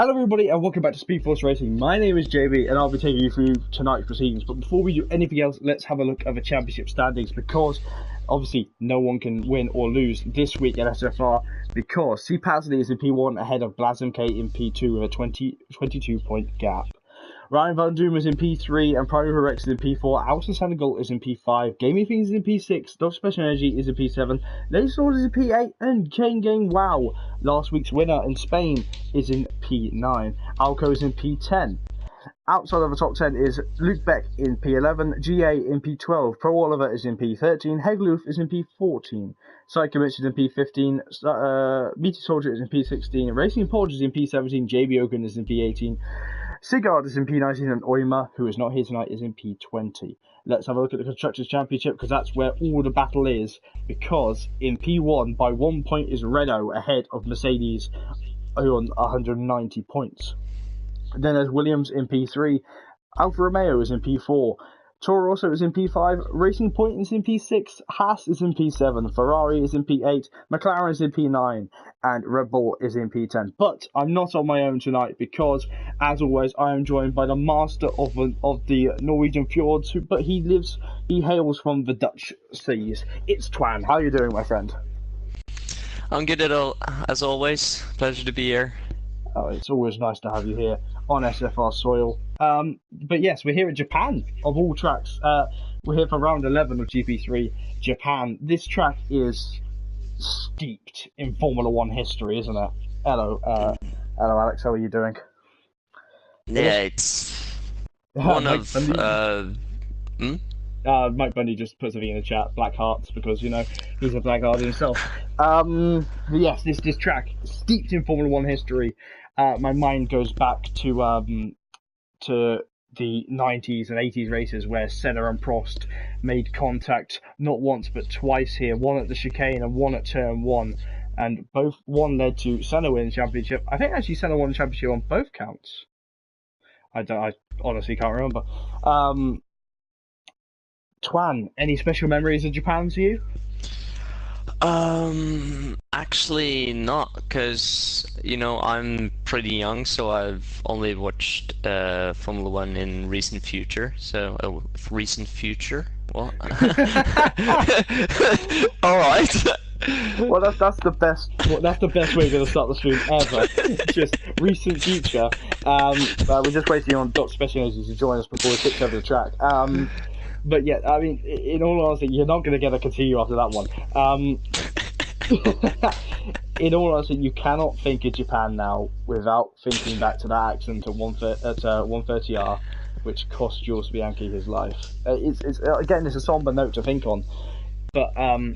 Hello everybody and welcome back to SpeedForce Racing. My name is JB and I'll be taking you through tonight's proceedings. But before we do anything else, let's have a look at the championship standings, because obviously no one can win or lose this week at SFR, because C Pasley is in P1 ahead of BlazMK in P2 with a 22-point gap. Ryan Van Doom is in P3 and Private Rex is in P4. Alton Senegal is in P5. Gaming Fiends is in P6. Dove Special Energy is in P7. Laser Sword is in P8. And Chain Gang Wow, last week's winner in Spain, is in P9. Alco is in P10. Outside of the top 10 is Luke Beck in P11, GA in P12, Pro Oliver is in P13, Hegloof is in P14, Psycho Mitch is in P15, Meteor Soldier is in P16, Racing Porge is in P17, JB Ogun is in P18, Sigurd is in P19, and Oima, who is not here tonight, is in P20. Let's have a look at the Constructors' Championship, because that's where all the battle is, because in P1 by 1 point is Renault ahead of Mercedes on 190 points. Then there's Williams in P3, Alfa Romeo is in P4, Toro Rosso is in P5, Racing Point is in P6, Haas is in P7, Ferrari is in P8, McLaren is in P9, and Red Bull is in P10. But I'm not on my own tonight because, as always, I am joined by the master of the Norwegian fjords, but he hails from the Dutch seas. It's Twan. How are you doing, my friend? I'm good as always. Pleasure to be here. Oh, it's always nice to have you here on SFR soil. But yes, we're here at Japan, of all tracks. We're here for round 11 of Gp3 Japan. This track is steeped in Formula 1 history, isn't it? Hello, Alex, how are you doing? Yeah, it's one of... Mike Bundy just put something in the chat, Black Hearts, because, you know, he's a Black Heart himself. Yes, this track, steeped in Formula 1 history. My mind goes back to the 90s and 80s races where Senna and Prost made contact not once but twice here, one at the chicane and one at turn 1, and one led to Senna winning the championship. I think actually Senna won the championship on both counts. I honestly can't remember. Twan, any special memories of Japan to you? Actually not, because, you know, I'm pretty young, so I've only watched Formula 1 in recent future, so, recent future? What? Alright. Well, that's the best way we're going to start the stream ever. Just recent future. We're just waiting on Dr. Special Energy to join us before we switch over the track. But yeah, I mean, in all honesty, you're not going to get a continue after that one. In all honesty, you cannot think of Japan now without thinking back to that accident at 130R, which cost Jules Bianchi his life. Again, it's a somber note to think on. But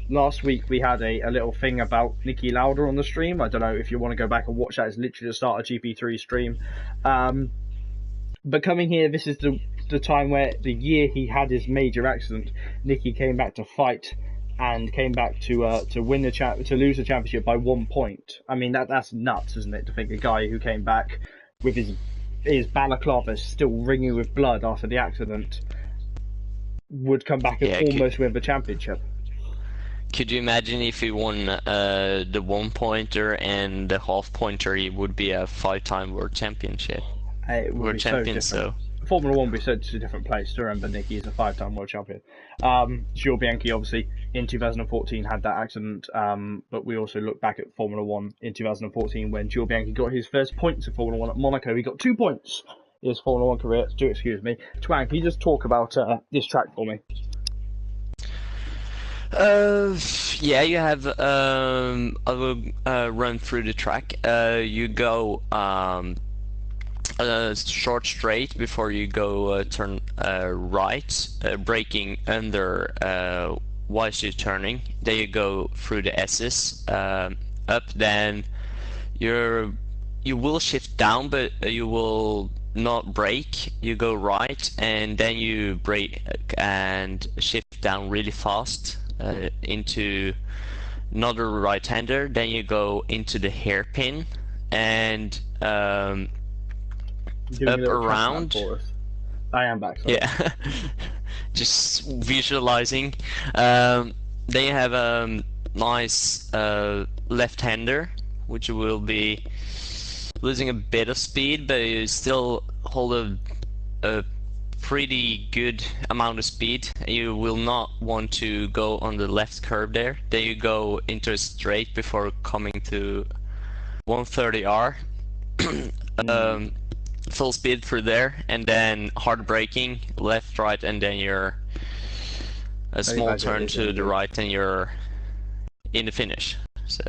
last week we had a little thing about Niki Lauda on the stream. I don't know if you want to go back and watch that. It's literally the start of GP3 stream. But coming here, this is the time where the year he had his major accident, Niki came back to fight and came back to win to lose the championship by 1 point. I mean, that's nuts, isn't it? To think a guy who came back with his balaclava still ringing with blood after the accident would come back and almost win the championship. Could you imagine if he won the 1 pointer and the half pointer? He would be a 5-time world championship. World champion, so. Formula 1 would be such a different place to remember. Niki is a 5-time world champion. Jules Bianchi, obviously, in 2014 had that accident, but we also look back at Formula 1 in 2014 when Jules Bianchi got his first points in Formula 1 at Monaco. He got 2 points in his Formula 1 career. Excuse me. Twan, can you just talk about this track for me? Yeah, you have, I will run through the track. You go short straight before you go turn right, braking under whilst you're turning. Then you go through the S's up. Then you will shift down, but you will not brake. You go right, and then you brake and shift down really fast into another right-hander. Then you go into the hairpin and up around. I am back. Sorry. Yeah, just visualizing. Then you have a nice left-hander, which will be losing a bit of speed, but you still hold a pretty good amount of speed. You will not want to go on the left curve there. Then you go into a straight before coming to 130R. Full speed through there, and then hard braking, left, right, and then you're a small turn to the right, and you're in the finish. So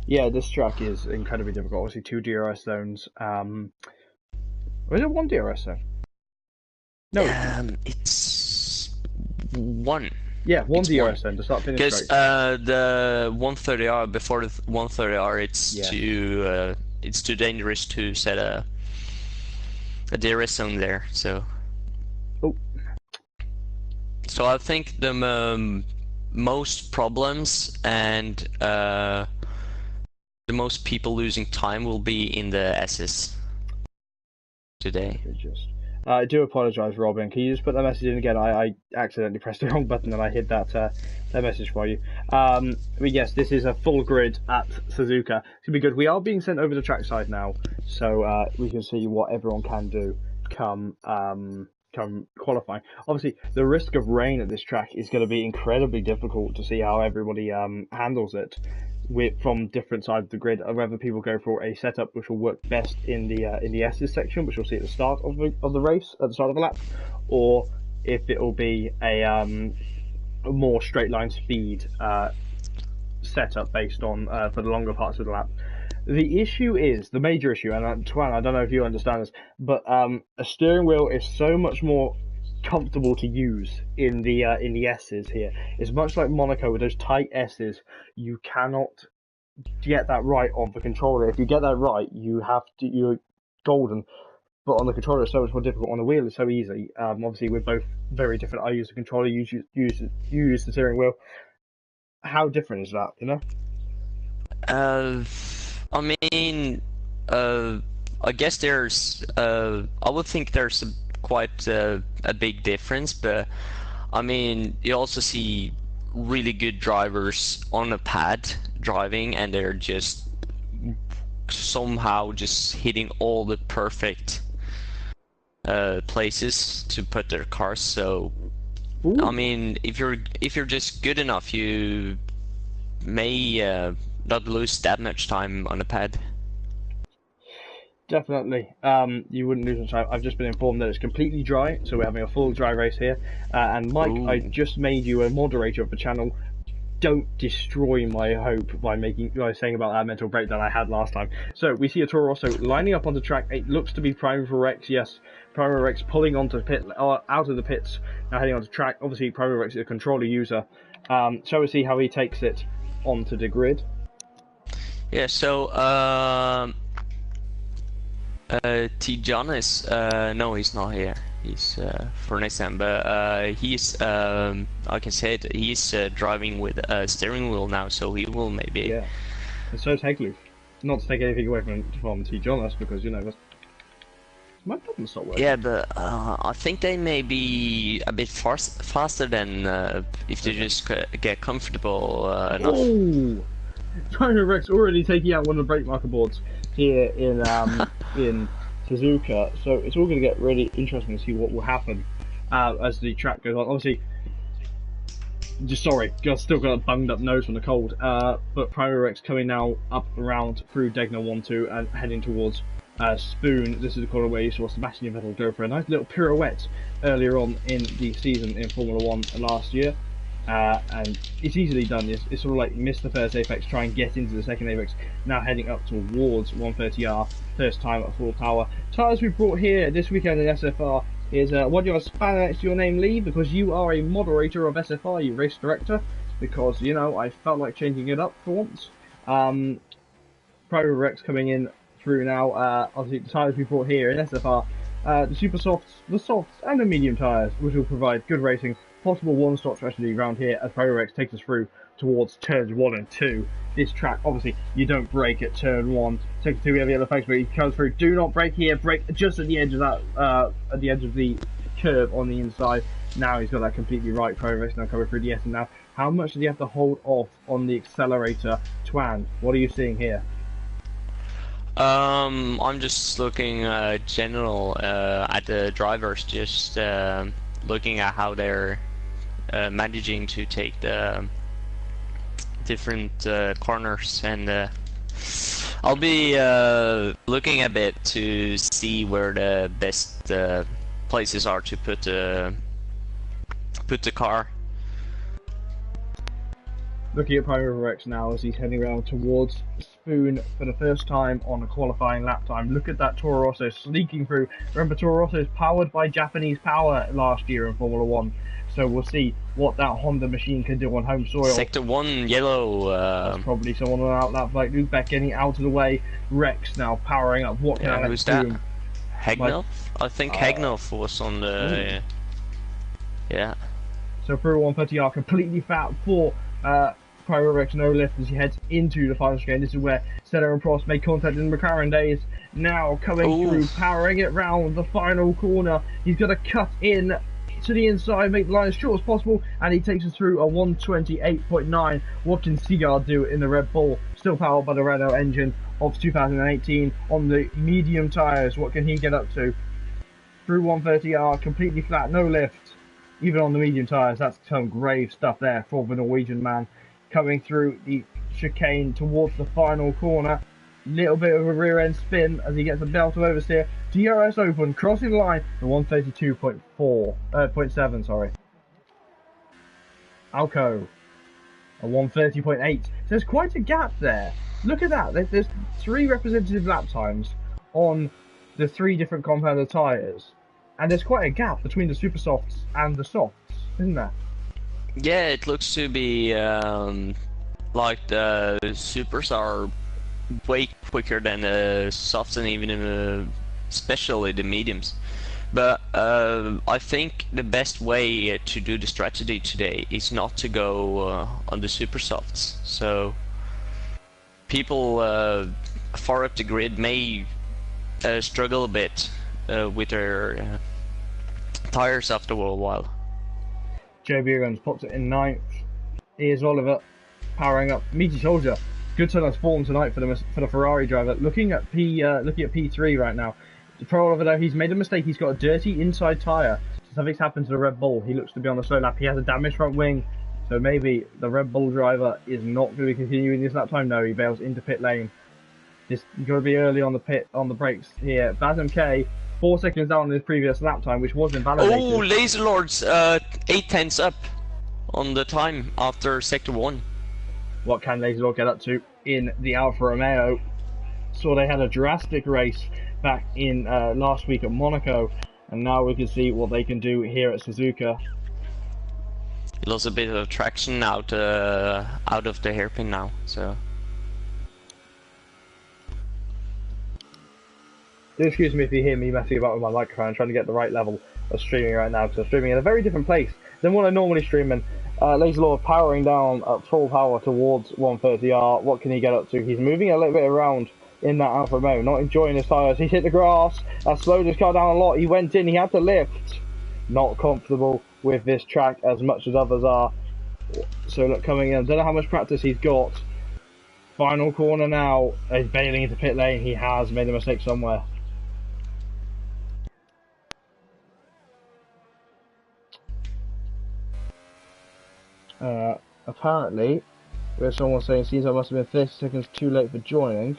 yeah, this track is incredibly difficult. Obviously, 2 DRS zones. Or is it 1 DRS zone? No, it's 1. Yeah, 1 it's DRS zone to start finish. Because the 130R, before the 130R, it's too dangerous to set a DRS zone there. So I think the most problems and the most people losing time will be in the S's today. I do apologise, Robin. Can you just put that message in again? I accidentally pressed the wrong button and I hid that message for you. But yes, this is a full grid at Suzuka. It's gonna be good. We are being sent over the trackside now, so we can see what everyone can do come qualifying. Obviously, the risk of rain at this track is going to be incredibly difficult to see how everybody handles it from different sides of the grid, or whether people go for a setup which will work best in the S's section, which we'll see at the start of the race, at the start of the lap, or if it will be a more straight line speed setup based on for the longer parts of the lap. The issue is, the major issue, and Twan, I don't know if you understand this, but a steering wheel is so much more comfortable to use in the S's here. It's much like Monaco with those tight S's. You cannot get that right on the controller. If you get that right, you're golden. But on the controller, it's so much more difficult. On the wheel, it's so easy. Obviously, we're both very different. I use the controller, you use the steering wheel. How different is that, you know? I mean, I guess there's, I would think there's quite a big difference, but I mean, you also see really good drivers on a pad driving, and they're just somehow just hitting all the perfect places to put their cars. So, I mean, if you're just good enough, you may not lose that much time on a pad. Definitely. You wouldn't lose much time. I've just been informed that it's completely dry, so we're having a full dry race here. And Mike, ooh. I just made you a moderator of the channel. Don't destroy my hope by saying about that mental breakdown I had last time. So we see a Toro Rosso lining up on the track. It looks to be Prima Rex. Yes, Prima Rex pulling onto out of the pits, now heading onto track. Obviously, Prima Rex is a controller user. Shall we see how he takes it onto the grid? Yeah. So Tijan is no, he's not here. He's for next time, but he's I can say it. He's driving with a steering wheel now, so he will maybe. Yeah, and so is Hegley. Not to take anything away from Tijan, because you know that's my button's not working. Yeah, but I think they may be a bit faster than if they just get comfortable enough. Oh, Prima Rex already taking out one of the brake marker boards here in in Suzuka, so it's all going to get really interesting to see what will happen as the track goes on. Obviously, still got a bunged up nose from the cold, but Prima Rex coming now up around through Degner 1-2 and heading towards Spoon. This is the corner where you saw Sebastian Vettel go for a nice little pirouette earlier on in the season in Formula 1 last year. And it's easily done. It's sort of like miss the first apex, try and get into the second apex, now heading up towards 130R, first time at full power. Tyres we brought here this weekend in SFR is what do you have a spanner next to your name, Lee, because you are a moderator of SFR, you race director, because, you know, I felt like changing it up for once. Prima Rex coming in through now. Obviously the tyres we brought here in SFR, the super softs, the softs and the medium tyres, which will provide good racing. Possible one-stop strategy around here as Prima Rex takes us through towards turns 1 and 2. This track, obviously, you don't brake at turn 1. Second 2, we have yellow flags, but he comes through. Do not brake here. Brake just at the edge of that, at the edge of the curve on the inside. Now he's got that completely right. Prima Rex now coming through the S, and now how much does he have to hold off on the accelerator? Twan, what are you seeing here? I'm just looking general at the drivers, just looking at how they're managing to take the different corners, and I'll be looking a bit to see where the best places are to put the car. Looking at Pyro Rex now as he's heading around towards Spoon for the first time on a qualifying lap time. Look at that Toro Rosso sneaking through. Remember, Toro Rosso is powered by Japanese power last year in Formula 1. So we'll see what that Honda machine can do on home soil. Sector 1 yellow. That's probably someone on out that like Uzbek getting out of the way. Rex now powering up. What can who's that? Hagnolf? I think Hagnolf was on the... yeah. So through 130R completely fat for Pyro Rex no lift as he heads into the final chicane. This is where Senna and Prost make contact in the McLaren days. Now coming through, powering it round the final corner. He's got to cut in to the inside, make the line as short as possible, and he takes us through a 128.9. What can Seagull do in the Red Bull? Still powered by the Renault engine of 2018 on the medium tyres. What can he get up to? Through 130R, completely flat, no lift. Even on the medium tyres, that's some grave stuff there for the Norwegian man. Coming through the chicane towards the final corner. Little bit of a rear end spin as he gets a belt of oversteer. DRS open, crossing the line, the 132.7, sorry. Alco, a 130.8. So there's quite a gap there. Look at that. There's 3 representative lap times on the 3 different compounded tyres. And there's quite a gap between the super softs and the softs, isn't there? Yeah, it looks to be like the supers are way quicker than the softs, and even especially the mediums. But I think the best way to do the strategy today is not to go on the super softs. So people far up the grid may struggle a bit with their tires after a while. Joe Burgons pops it in 9th. Here's Oliver powering up. Meaty Soldier, good turn on form tonight for the Ferrari driver. Looking at P3 right now. For Oliver though, he's made a mistake. He's got a dirty inside tyre. Something's happened to the Red Bull. He looks to be on the slow lap. He has a damaged front wing, so maybe the Red Bull driver is not going to be continuing this lap time. No, he bails into pit lane. You've got to be early on the brakes here. Bazem K, 4 seconds down on his previous lap time, which was invalidated. Oh, Laser Lords, 8 tenths up on the time after sector 1. What can Laser Lord get up to in the Alfa Romeo? So they had a drastic race back in last week at Monaco, and now we can see what they can do here at Suzuka. He lost a bit of traction out of the hairpin now, so. Do excuse me if you hear me messing about with my microphone. I'm trying to get the right level of streaming right now, because I'm streaming in a very different place than what I normally stream in. Laser Lord powering down at full power towards 130R. What can he get up to? He's moving a little bit around in that Alfa Romeo, not enjoying his tyres. He's hit the grass. That slowed his car down a lot. He went in. He had to lift. Not comfortable with this track as much as others are. So look, coming in. Don't know how much practice he's got. Final corner now. He's bailing into pit lane. He has made a mistake somewhere. Apparently, where someone saying seems I must have been 30 seconds too late for joining.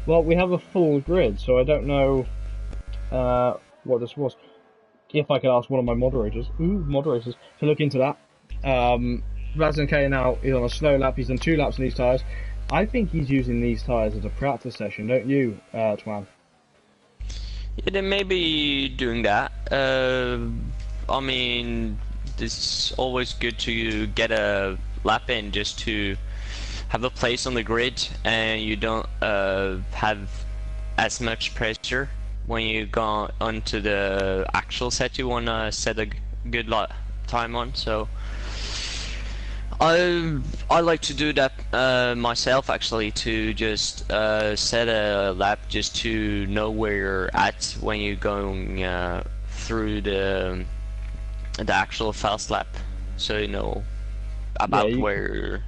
Well, we have a full grid, so I don't know what this was. If I could ask one of my moderators to look into that. Razan K now is on a slow lap. He's done 2 laps on these tyres. I think he's using these tyres as a practice session, don't you, Twan? Yeah, they may be doing that. I mean, it's always good to get a lap in just to have a place on the grid, and you don't have as much pressure when you go onto the actual set you want to set a good time on. So I like to do that myself, actually, to just set a lap just to know where you're at when you're going through the actual fast lap, so you know about where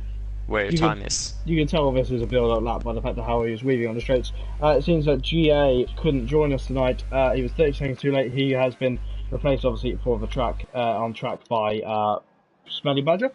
where your time is. You can tell this is a build-up lap by the fact of how he was weaving on the straights. It seems that GA couldn't join us tonight. He was 30 seconds too late. He has been replaced, obviously, for the track on track by Smelly Badger.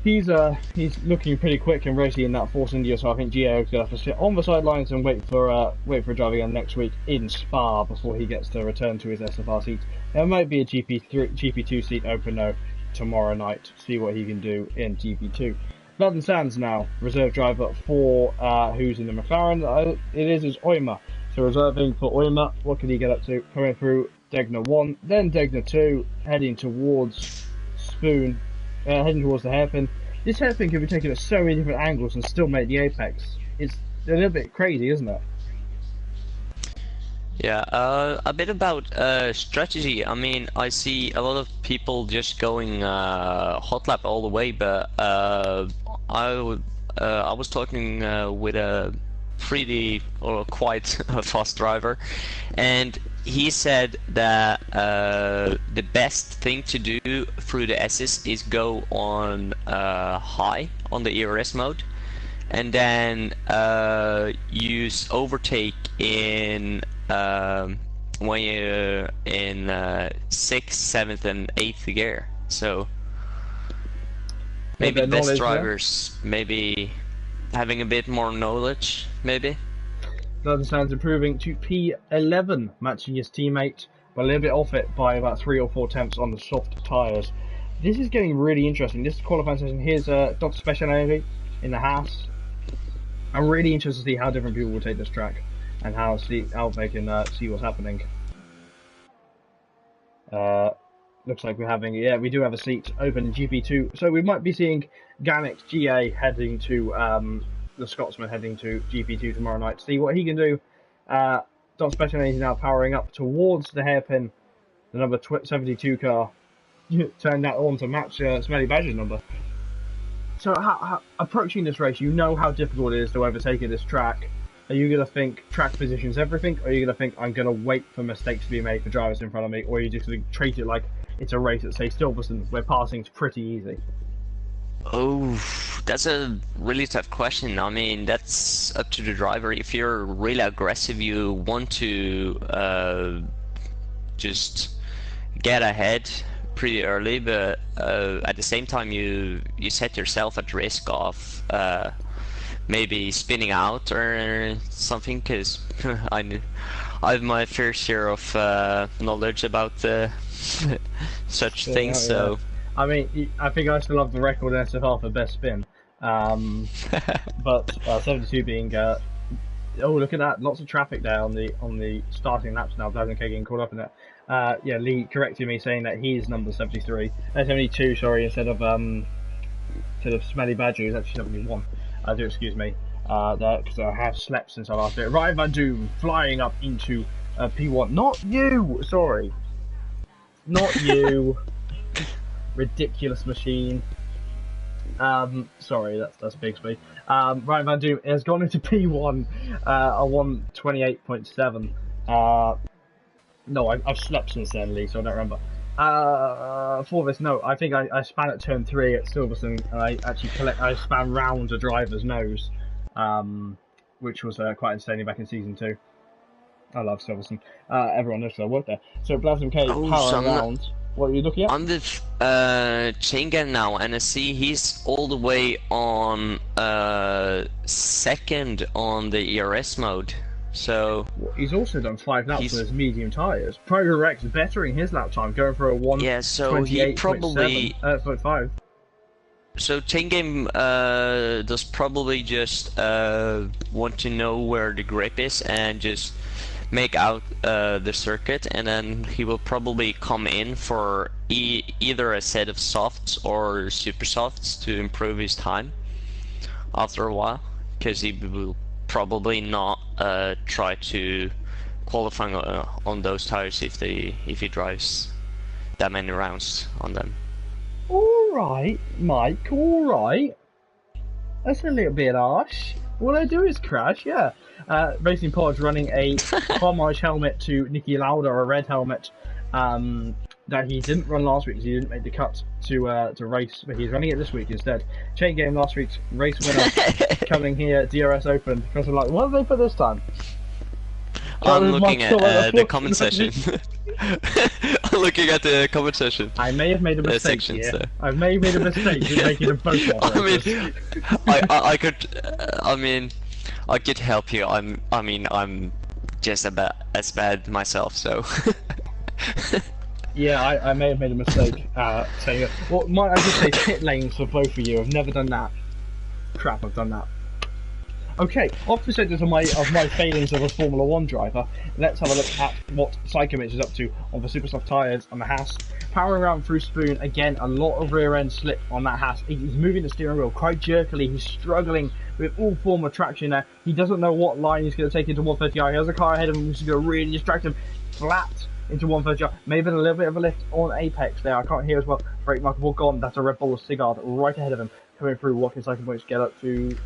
He's looking pretty quick and racy in that Force India, so I think GA is going to have to sit on the sidelines and wait for a drive again next week in Spa before he gets to return to his SFR seat. There might be a GP2 seat open though tomorrow night. See what he can do in GP2. London Sands now, reserve driver for who's in the McLaren. It is Oyma. So reserving for Oyma. What can he get up to? Coming through Degner 1, then Degner 2, heading towards Spoon. Heading towards the hairpin. This hairpin can be taken at so many different angles and still make the apex. It's a little bit crazy, isn't it? Yeah, a bit about strategy. I mean, I see a lot of people just going hot lap all the way, but I was talking with a pretty or quite a fast driver, and he said that the best thing to do through the S's is go on high on the ERS mode, and then use overtake in when you're in 6th, 7th, and 8th gear. So maybe best drivers, maybe having a bit more knowledge, maybe. London Sands improving to P11, matching his teammate, but a little bit off it by about 3 or 4 tenths on the soft tyres. This is getting really interesting. This is qualifying session. Here's Dr. Speciality in the house. I'm really interested to see how different people will take this track and how they can see what's happening. Looks like we're having, we do have a seat open in GP2, so we might be seeing Gannick GA heading to the Scotsman heading to GP2 tomorrow night. See what he can do. Dot Speciality is now powering up towards the hairpin, the number 72 car. Turn that on to match Smelly Badger's number. So how approaching this race, you know how difficult it is to overtake this track. Are you going to think track positions everything, or are you going to think I'm going to wait for mistakes to be made for drivers in front of me, or are you just going to treat it like it's a race at, say, Silverstone, where passing's pretty easy? Oh, that's a really tough question. I mean, that's up to the driver. If you're really aggressive, you want to just get ahead pretty early, but at the same time you set yourself at risk of maybe spinning out or something, because I have my fair share of knowledge about such things. So I mean, I think I still have the record in SFR for best spin, but 72 being oh, look at that, lots of traffic there on the starting laps now. Blazen K getting caught up in that. Yeah, Lee corrected me saying that he's number 73, 72, sorry, instead of Smelly Badger, who's actually 71. Do excuse me, because I have slept since I last did it. Ryan Van Doom flying up into P1. Not you, sorry, not you. Ridiculous machine. Sorry, that's big speed. Ryan Van Doom has gone into P1 a 128.7. No, I've slept since then, Lee, so I don't remember. For this, no, I think I span at turn 3 at Silverstone, and I span round a driver's nose, which was quite insanely back in season 2. I love Silverstone. Everyone knows I work there. So Blazen K power around. What are you looking at? I'm the Chengen now, and I see he's all the way on second on the ERS mode. So he's also done 5 laps with his medium tyres. Proto Rex bettering his lap time, going for a 1. Yeah, so he probably 5. So Chengen does probably just want to know where the grip is and just make out the circuit, and then he will probably come in for either a set of softs or super softs to improve his time after a while, because he will probably not try to qualify on those tires if he drives that many rounds on them. Alright, Mike, alright. That's a little bit harsh. All I do is crash, yeah. Racing Pod's running a homage helmet to Niki Lauda, a red helmet, that he didn't run last week because he didn't make the cut to race, but he's running it this week instead. Chain game last week's race winner coming here, DRS Open. Because I'm like, what did they put this time? I'm looking at the comment section. I'm looking at the comment section. I may have made a mistake here. I may have made a mistake in making them both moderators. I could help you. I'm just about as bad myself, so. Yeah, I may have made a mistake saying it. Well, might I just say pit lanes for both of you? I've never done that. Crap, I've done that. Okay, off the subject of my failings as a Formula 1 driver, let's have a look at what Psychomich is up to on the super soft tyres on the Haas. Powering around through Spoon, again, a lot of rear end slip on that Haas. He's moving the steering wheel quite jerkily, he's struggling with all form of traction there. He doesn't know what line he's going to take into 130i. He has a car ahead of him which is going to really distract him. Flat into 130i. Maybe a little bit of a lift on Apex there, I can't hear as well. Brake mark all gone, that's a Red Bull Sigurd right ahead of him. Coming through, what can Psychomich get up to?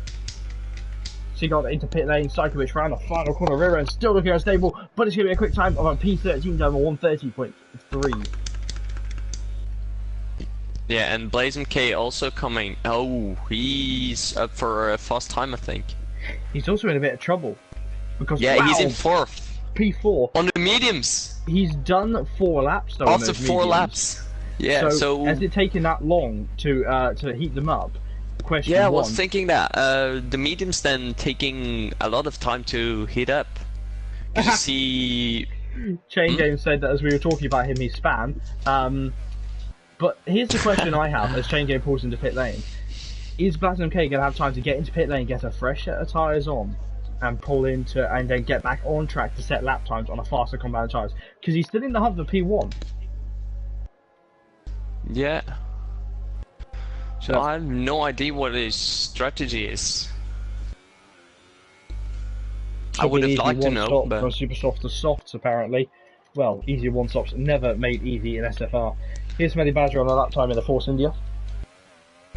Sigurd into pit lane, Psychomich round the final corner, rear end still looking unstable, but it's going to be a quick time of a P13 down to 130.3. Yeah, and Blazing K also coming. Oh, he's up for a fast time, I think. He's also in a bit of trouble. Because, yeah, wow, he's in 4th. P4. On the mediums. He's done 4 laps though. After 4 laps. Yeah, so has it taken that long to heat them up? Question yeah, I one. was thinking that the mediums then taking a lot of time to heat up. You see, Chain Game said that as we were talking about him, he's spam. But here's the question I have as Chain Game pulls into pit lane: is Blazen K going to have time to get into pit lane, get a fresh set of tyres on, and pull into and then get back on track to set lap times on a faster compound tyres? Because he's still in the hunt for P1. Yeah. So I have no idea what his strategy is. I would have liked to know, but... From super soft to softs, apparently. Well, easier one stops never made easy in SFR. Here's Smelly Badger on a lap time in the Force India.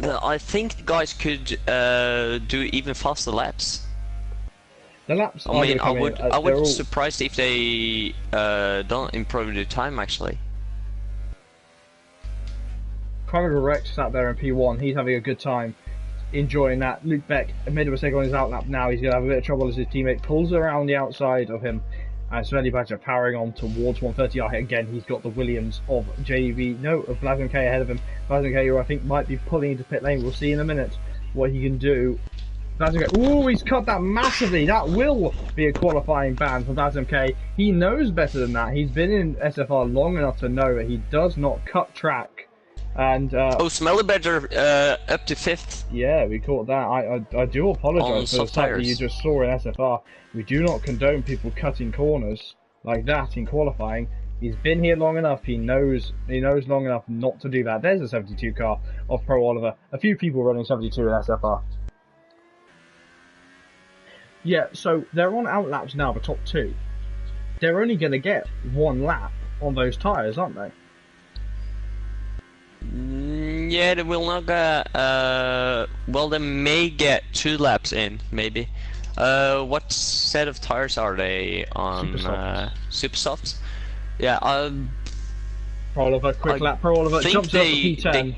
I think the guys could do even faster laps. The laps. I mean, I would be surprised if they don't improve the time actually. Private Rex sat there in P1, he's having a good time, enjoying that. Luke Beck made a mistake on his outlap now, he's going to have a bit of trouble as his teammate pulls around the outside of him. And Smelly Badger powering on towards 130i. Again, he's got the Williams of JV, no, of Blazen K ahead of him. Blazen K, who I think might be pulling into pit lane, we'll see in a minute what he can do. Blazen K, ooh, he's cut that massively, that will be a qualifying ban for Blazen K. He knows better than that, he's been in SFR long enough to know that he does not cut track. And oh, Smelly Badger up to 5th. Yeah, we caught that. I do apologise for the fact that you just saw in SFR. We do not condone people cutting corners like that in qualifying. He's been here long enough. He knows long enough not to do that. There's a 72 car of Pro Oliver. A few people running 72 in SFR. Yeah, so they're on outlaps now, the top 2. They're only going to get 1 lap on those tyres, aren't they? Yeah, they will not get. Well, they may get 2 laps in, maybe. What set of tires are they on? Super softs. Yeah. Pro Oliver, quick lap. Pro Oliver jumps up the P10.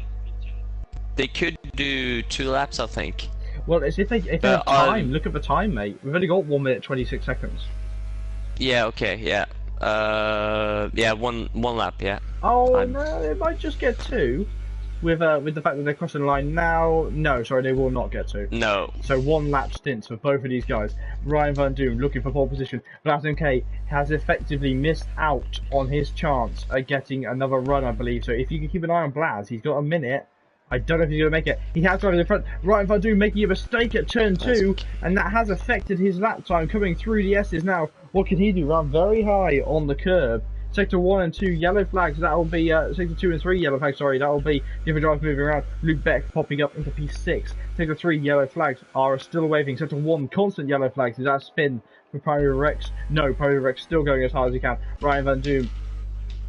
They could do 2 laps, I think. Well, it's if they have time. Look at the time, mate. We've only got 1 minute 26 seconds. Yeah. Okay. Yeah. Yeah. One lap. Yeah. Oh no, they might just get 2. With the fact that they're crossing the line now, no, sorry, they will not get 2. No. So 1 lap stints for both of these guys. Ryan Van Doom looking for pole position. Blazen K has effectively missed out on his chance at getting another run, I believe. So if you can keep an eye on Blaz, he's got a minute. I don't know if he's going to make it. He has driving in front. Ryan Van Doom making a mistake at turn 2, and that has affected his lap time coming through the S's now. What can he do? Run very high on the curb. Sector 1 and 2 yellow flags, that will be, Sector 2 and 3 yellow flags, sorry, that will be different drivers moving around. Luke Beck popping up into P6. Sector 3 yellow flags are still waving. Sector 1 constant yellow flags, is that spin for Primary Rex? No, Primary Rex still going as hard as he can. Ryan Van Doom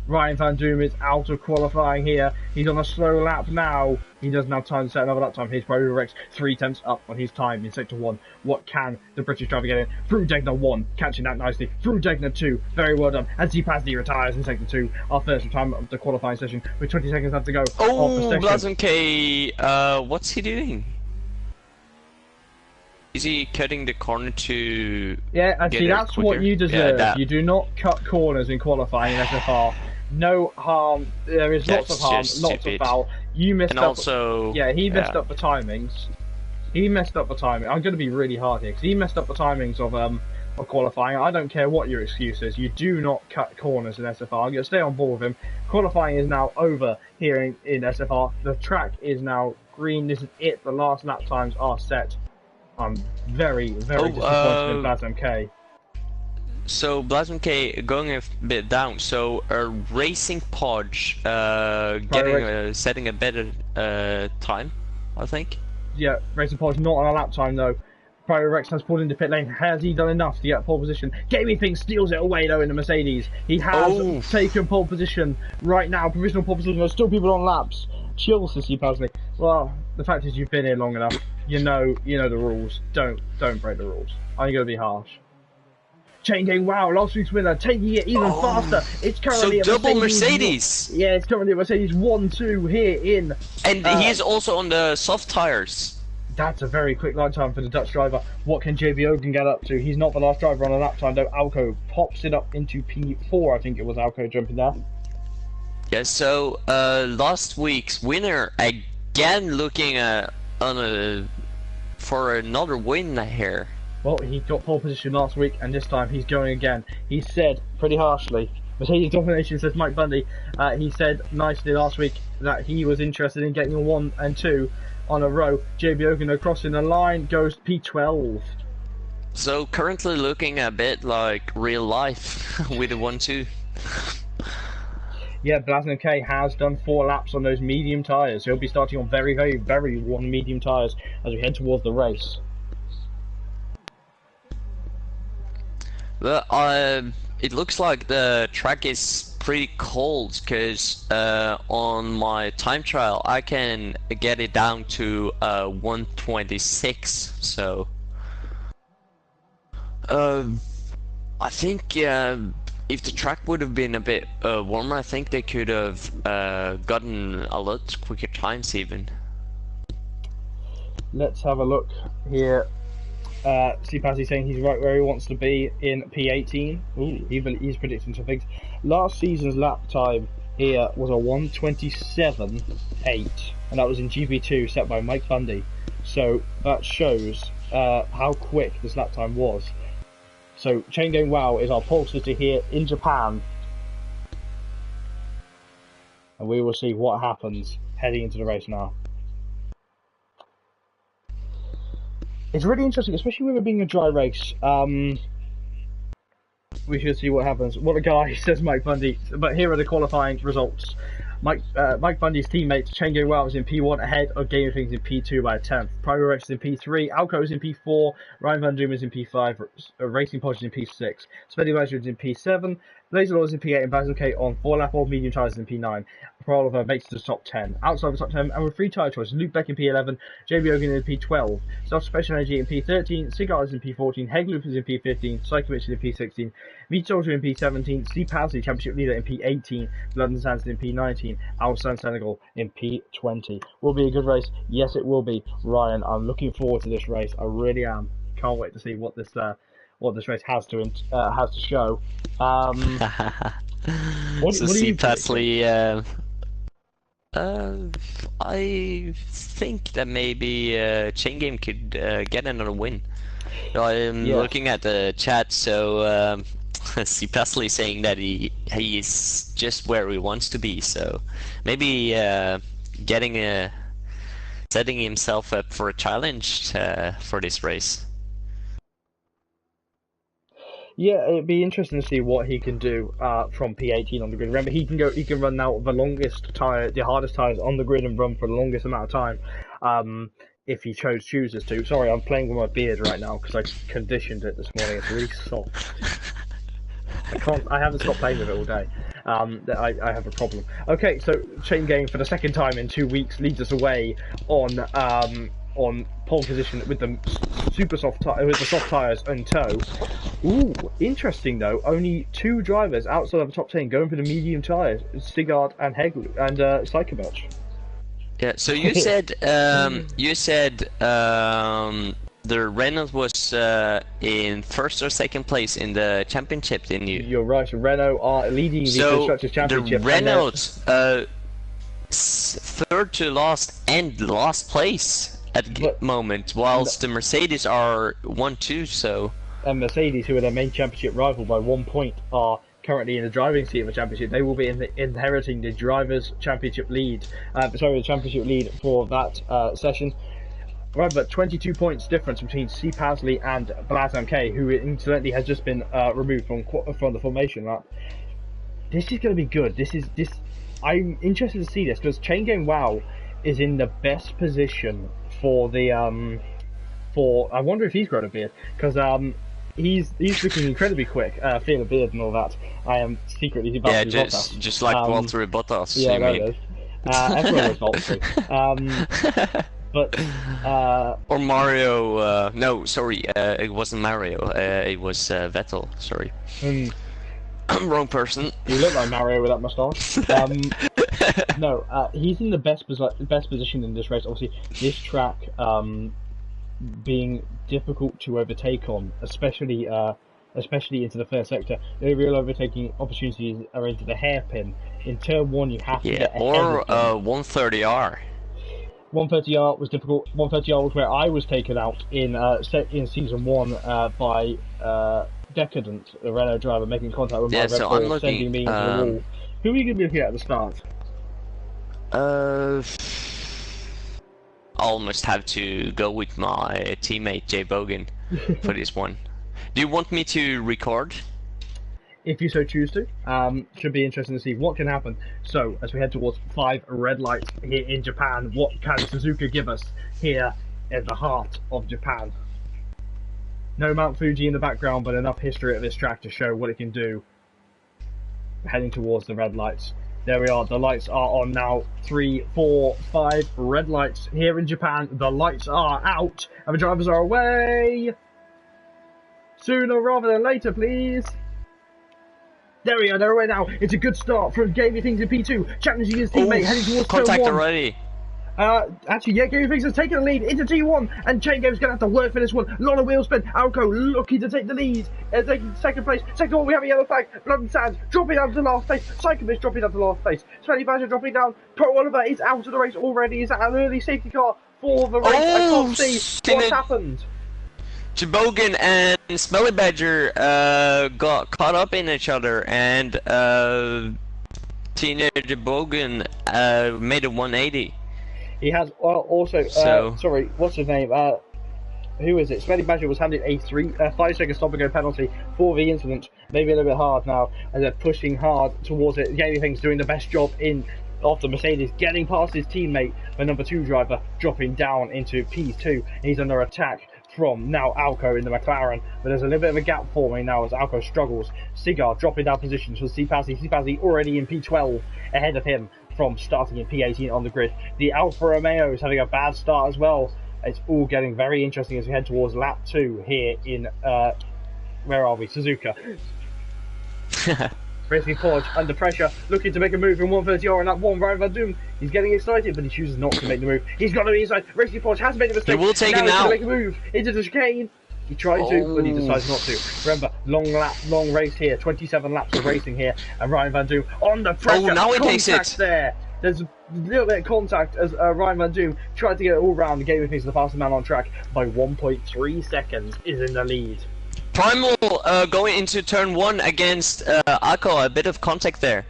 Ryan van Doom is out of qualifying here. He's on a slow lap now. He doesn't have time to set another lap time. Here's Pro Rex 3 tenths up on his time in sector 1. What can the British driver get in? Through Degner 1, catching that nicely. Through Degner 2, very well done. As Gp3 retires in sector 2, our first time of the qualifying session with 20 seconds left to go. Oh, Blazon K, what's he doing? Is he cutting the corner to... Yeah, and see, that's quicker? What you deserve. Yeah, you do not cut corners in qualifying in SFR. No harm. There is lots of harm, lots of foul. You messed up. Also, yeah, he messed up the timings. He messed up the timing. I'm going to be really hard here because he messed up the timings of qualifying. I don't care what your excuse is. You do not cut corners in SFR. I'm going to stay on board with him. Qualifying is now over here in SFR. The track is now green. This is it. The last lap times are set. I'm very, very disappointed in Blazon K. So Blazon K going a bit down. So Racing Podge setting a better time, I think. Yeah, Racing Podge not on a lap time though. Pyro Rex has pulled into pit lane. Has he done enough to get pole position? Gaming steals it away though in the Mercedes. He has taken pole position right now. Provisional pole position. There's still people on laps. Chill, Sissy Pasley. Well, the fact is you've been here long enough. You know the rules. Don't break the rules. I'm gonna be harsh. Chain Gang, wow, last week's winner, taking it even faster. It's currently so double Mercedes. Yeah, it's currently a Mercedes 1-2 here in. And he is also on the soft tires. That's a very quick lap time for the Dutch driver. What can JB Ogan get up to? He's not the last driver on a lap time though. Alco pops it up into P4. I think it was Alco jumping there. Yeah. So last week's winner again looking for another win here. Well, he got pole position last week, and this time he's going again. He said, pretty harshly, Mercedes domination, says Mike Bundy. He said nicely last week that he was interested in getting a 1 and 2 on a row. JB Ogan crossing the line, goes P12. So currently looking a bit like real life with a 1-2. Yeah, Blazon K has done 4 laps on those medium tyres. He'll be starting on very, very, very warm medium tyres as we head towards the race. Well, it looks like the track is pretty cold because on my time trial I can get it down to 126. So I think if the track would have been a bit warmer, I think they could have gotten a lot quicker times even. Let's have a look here. Passy saying he's right where he wants to be in P18. Ooh, he's predicting some things. Last season's lap time here was a 1:27.8, and that was in GP2 set by Mike Bundy. So that shows how quick this lap time was. So Chain Gang Wow is our pole sitter here in Japan, and we will see what happens heading into the race now. It's really interesting, especially with it being a dry race. We should see what happens. What a guy, says Mike Bundy. But here are the qualifying results. Mike Bundy's teammates, Chain Gang Wow is in P1 ahead of Gaming Things in P2 by a 10th. Pyro Rex is in P3, Alco is in P4, Ryan Van Doom is in P5, Racing Podge is in P6, Speedy Measure is in P7, Laser Law is in P8, and Blazon K on 4 lap old medium tyres in P9. Oliver makes it to the top 10. Outside the top 10, and with 3 tyre choices, Luke Beck in P11, JB Ogan in P12, Self Special Energy in P13, Cigar is in P14, Hegloop is in P15, Psychomich is in P16, V Soldier in P17, Steve Pasley, Championship Leader in P18, London Sanson in P19, Alsan Senegal in P20. Will be a good race? Yes, it will be. Ryan, I'm looking forward to this race. I really am. Can't wait to see what this race has to show. What do you Pasley, I think that maybe Chain Game could get another win. I'm looking at the chat, so see Pasley saying that he is just where he wants to be. So maybe setting himself up for a challenge for this race. Yeah, it'd be interesting to see what he can do from P18 on the grid. Remember, he can run now the longest tire, the hardest tires on the grid, and run for the longest amount of time if he chooses to. Sorry, I'm playing with my beard right now because I conditioned it this morning. It's really soft. I haven't stopped playing with it all day. that I have a problem. Okay, so Chain Gang for the second time in 2 weeks leads us away on pole position with the soft tires in tow. Ooh, interesting though. Only 2 drivers outside of the top 10 going for the medium tires: Sigard and Hegel and Psychoberch. Yeah. So you said the Renault was in first or second place in the championship, didn't you? You're right. Renault are leading the Constructors' Championship. The Renault third to last and last place at the moment, whilst the Mercedes are 1-2. So. And Mercedes, who are their main championship rival by 1 point, are currently in the driving seat of the championship. They will be inheriting the drivers' championship lead. The championship lead for that session. Right, but 22 points difference between C. Pasley and Blazam K, who incidentally has just been removed from the formation lap. This is going to be good. I'm interested to see this because Chain Gang Wow is in the best position for the I wonder if he's grown a beard because he's looking incredibly quick. Feel a beard and all that. I am secretly Bottas. just like Valtteri Bottas. Yeah, that is. Everyone was Valtteri. But or Mario. No, sorry, it wasn't Mario. It was Vettel. Sorry. Wrong person. You look like Mario with that moustache. No, he's in the best position in this race. Obviously, this track being difficult to overtake on, especially into the first sector. The real overtaking opportunities are into the hairpin. In turn 1, you have to get ahead or of 130R. 130R was difficult. 130R was where I was taken out in season 1 by Decadent, the Renault driver, making contact with my Red Bull, sending me into the wall. Who are you going to be looking at the start? Almost have to go with my teammate Jay Bogan for this one. Do you want me to record? If you so choose to. Should be interesting to see what can happen. So, as we head towards 5 red lights here in Japan, what can Suzuka give us here in the heart of Japan? No Mount Fuji in the background, but enough history at this track to show what it can do. We're heading towards the red lights. There we are. The lights are on now. 3, 4, 5 red lights here in Japan. The lights are out and the drivers are away. Sooner rather than later, please. There we are. They're away now. It's a good start from Gaming Things in P2, challenging his teammate, heading towards contact turn 1. already. Actually, yeah, Gaming Things has taken the lead into T1, and Chain Game's going to have to work for this one. A lot of wheel spin. Alco looking to take the lead, taking second place. Second one, we have a yellow flag. Blood and Sands dropping down to last place. Psychomist dropping down to last place. Smelly Badger dropping down. Pro Oliver is out of the race already. Is that an early safety car for the race? I can't see what's happened. Jabogan and Smelly Badger got caught up in each other, and Teenager Jabogan made a 180. He has also, sorry, what's his name? Who is it? Smelly Badger was handed a 5-second stop-and-go penalty for the incident. Maybe a little bit hard now, as they're pushing hard towards it. Gaming Things doing the best job of the Mercedes, getting past his teammate, the number 2 driver, dropping down into P2. He's under attack from now Alco in the McLaren, but there's a little bit of a gap forming now as Alco struggles. Sigard dropping down positions for C-Pazzi. C-Pazzi already in P12 ahead of him from starting in P18 on the grid. The Alfa Romeo is having a bad start as well. It's all getting very interesting as we head towards lap 2 here in, where are we? Suzuka. Racing Forge under pressure, looking to make a move in 130R in that one. Ryan Van Doom, he's getting excited, but he chooses not to make the move. He's got to be inside. Racing Forge has made a mistake. He will take it now. He's going to make a move into the chicane. He tried to, but he decides not to. Remember, long race here, 27 laps of racing here, and Ryan Van Doom on the pressure. Oh, now he takes it. There. There's a little bit of contact as Ryan Van Doom tried to get it all round. The Gaming Things the fastest man on track by 1.3 seconds is in the lead. Primal going into turn 1 against Akko, a bit of contact there.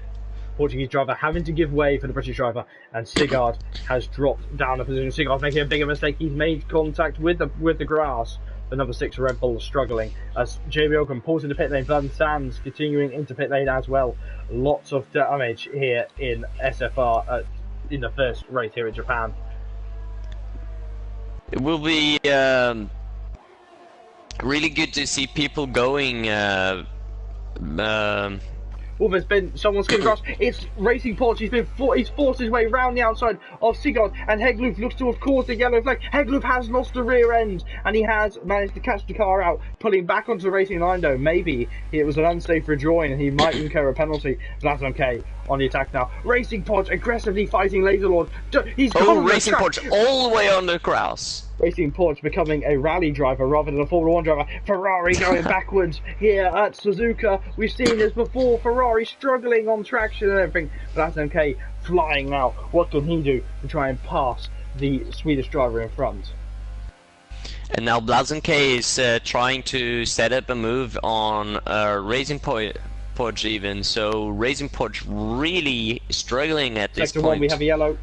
Portuguese driver having to give way for the British driver, and Sigard has dropped down a position. Sigard's making a bigger mistake. He's made contact with the grass. The number 6 Red Bull struggling as JB Oakham pulls into pit lane. Blood and Sands continuing into pit lane as well. Lots of damage here in SFR in the first race here in Japan. It will be really good to see people going Oh, there's been someone skidding across. It's Racing Porch. He's forced his way round the outside of Sigurd, and Hegloof looks to have caused the yellow flag. Hegloof has lost the rear end, and he has managed to catch the car out, pulling back onto the racing line. Though maybe it was an unsafe rejoin, and he might incur a penalty. But that's okay. On the attack now, Racing Porch aggressively fighting Laserlord. He's gone Racing Porch all the way on the grass. Racing Porch becoming a rally driver rather than a Formula 1 driver. Ferrari going backwards here at Suzuka. We've seen this before. Ferrari struggling on traction and everything. But that's okay. Flying now. What can he do to try and pass the Swedish driver in front? And now Blazenke is trying to set up a move on Racing Porch even. So Racing Porch really struggling at this Sector point. 1, we have a yellow.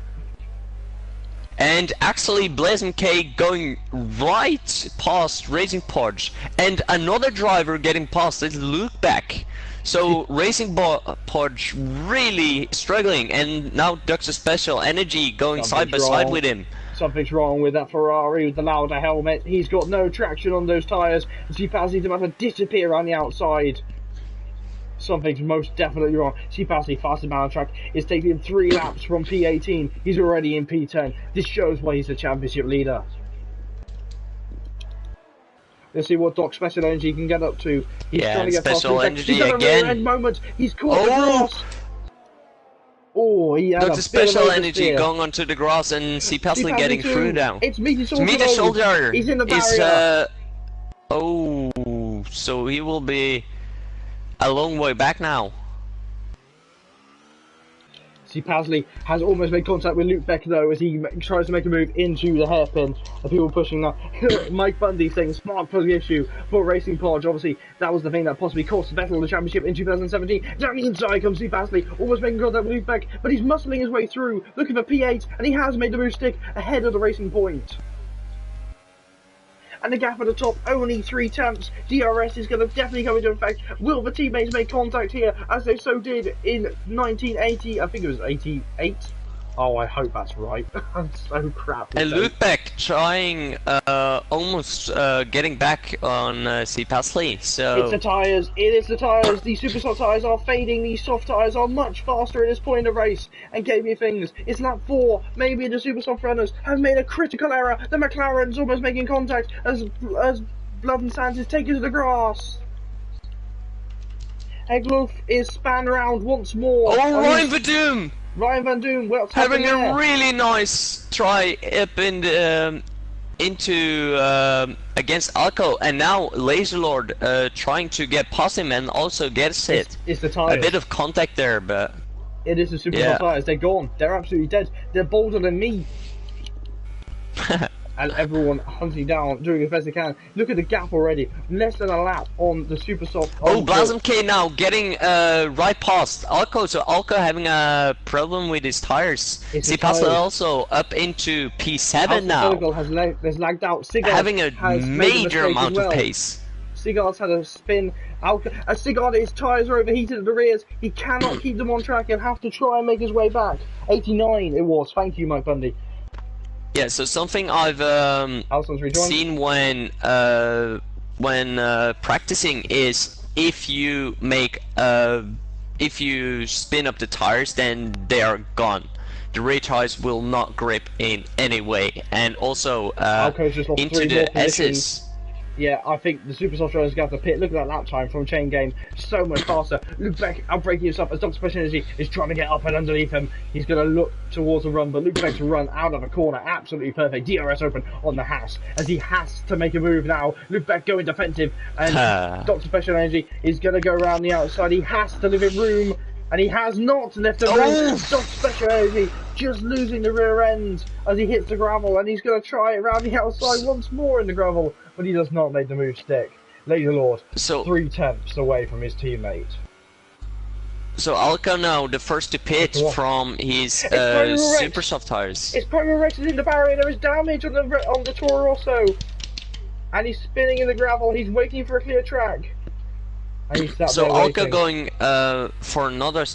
And actually Blazenke going right past Racing Porch, and another driver getting past is Luke back. So Racing Porch really struggling, and now Dr. Special Energy going side by side with him. Something's wrong with that Ferrari with the louder helmet. He's got no traction on those tyres. Zipazzi's about to disappear on the outside. Something's most definitely wrong. Zipazzi, fastest man on track, is taking him 3 laps from P18. He's already in P10. This shows why he's the championship leader. Let's see what Doc Special Energy can get up to. He's trying to get Special past Energy he's again. End moment. He's caught the grass. Oh, he had Dr. Special Energy going onto the grass, and Zipazzi getting through now. It's Meteor Soldier. He's in the barrier. Oh, so he will be a long way back now. Zipazzi has almost made contact with Luke Beck though as he tries to make a move into the hairpin. The people pushing now. Mike Bundy saying smart for the issue for Racing Porch. Obviously, that was the thing that possibly cost Vettel the championship in 2017. Down the inside comes Zipazzi, almost making contact with Luke Beck, but he's muscling his way through, looking for P8, and he has made the move stick ahead of the Racing Point. And the gap at the top, only 3 tenths. DRS is going to definitely come into effect. Will the teammates make contact here, as they so did in 1980? I think it was 88. Oh, I hope that's right. I'm so crap. And Luke Beck trying, almost getting back on Zipazzi. So it's the tyres. It is the tyres. The super soft tyres are fading. These soft tyres are much faster at this point in the race. And gave me things. It's lap 4. Maybe the super soft runners have made a critical error. The McLaren's almost making contact as Blood and Sands is taken to the grass. Hegloof is spun round once more. Oh, Ryan Verdum! Ryan Van Doom, well, having a really nice try up in the, into against Alco, and now Laserlord trying to get past him and also gets it. It's the tyres. A bit of contact there, but it is the super tyres. They're gone. They're absolutely dead. They're bolder than me. And everyone hunting down, doing as best they can. Look at the gap already. Less than a lap on the super soft. Oh, Blazenke now getting right past Alco. So Alco having a problem with his tires. Zipazzi also up into P7 now. Has lagged out. Sigurd having a major amount of pace. Sigurd's had a spin. Sigurd, his tyres are overheated at the rears. He cannot keep them on track. He'll have to try and make his way back. 89 it was. Thank you, Mike Bundy. Yeah, so something I've seen when practicing is if you make if you spin up the tires, then they are gone. The rear tires will not grip in any way, and also into the S's. Yeah, I think the super soft drivers going to have to pit. Look at that lap time from Chain Game, so much faster. Luke Beck outbraking himself as Dr. Special Energy is trying to get up and underneath him. He's going to look towards the run, but Luke Beck's run out of a corner, absolutely perfect. DRS open on the Haas, as he has to make a move now. Luke Beck going defensive, and Dr. Special Energy is going to go around the outside. He has to leave it room, and he has not left the room. Dr. Special Energy just losing the rear end as he hits the gravel, and he's going to try it around the outside once more in the gravel. But he does not make the move stick. Laserlord, 3 tenths away from his teammate. So Alco now, the first to pit from his super soft tires. It's Promo Rex is in the barrier. There is damage on the Toro Rosso, and he's spinning in the gravel. He's waiting for a clear track. And he's sat so there Alco waiting. going for another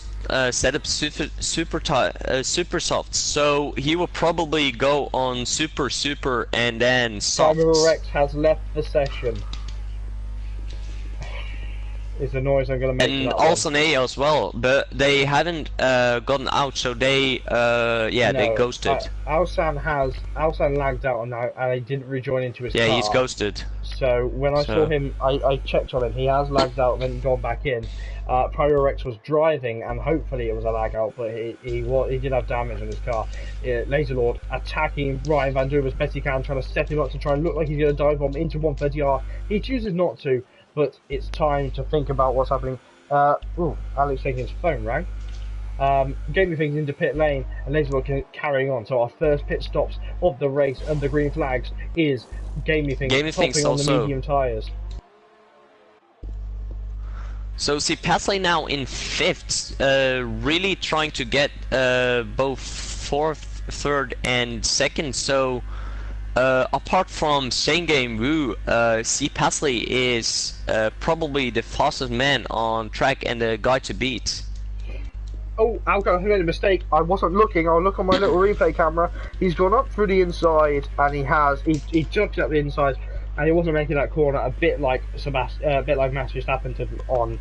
setup super soft. So he will probably go on super and then soft. Promo Rex has left the session. Is the noise I'm gonna make. And also Neo as well, but they haven't gotten out, so they they ghosted. Alsan lagged out on that, and he didn't rejoin into his car. Yeah, he's ghosted. So when I saw him, I checked on him. He has lagged out and then gone back in. Pyrorex was driving, and hopefully it was a lag out, but he did have damage on his car. Laserlord attacking Ryan Van Doom as best he can, trying to set him up to try and look like he's going to dive bomb into 130R. He chooses not to, but it's time to think about what's happening. Alex taking his phone rang. Gaming things into pit lane, and Laserlord carrying on. So our first pit stops of the race under green flags is Gaming things popping on the medium tyres. So Pasley now in 5th, really trying to get both 4th, 3rd and 2nd. So apart from Shane Game Woo, Pasley is probably the fastest man on track and the guy to beat. Oh, Alco, I made a mistake. I wasn't looking. I'll look on my little replay camera. He's gone up through the inside, and he jumped up the inside, and he wasn't making that corner. A bit like Max Verstappen did on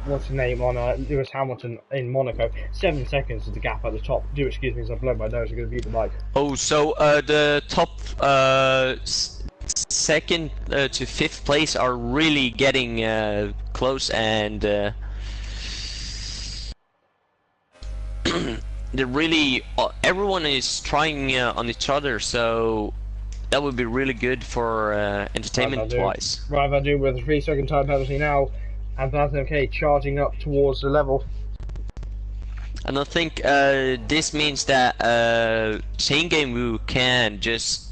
what's his name on Lewis Hamilton in Monaco. 7 seconds is the gap at the top. Do excuse me as I blow my nose. I'm going to mute the mic. Oh, so the top 2nd to 5th place are really getting close, and they're really everyone is trying on each other, so that would be really good for entertainment wise. Ryan Van Doom with a 3-second time penalty now, and BlazMK charging up towards the level. And I think this means that Shane Game Woo can just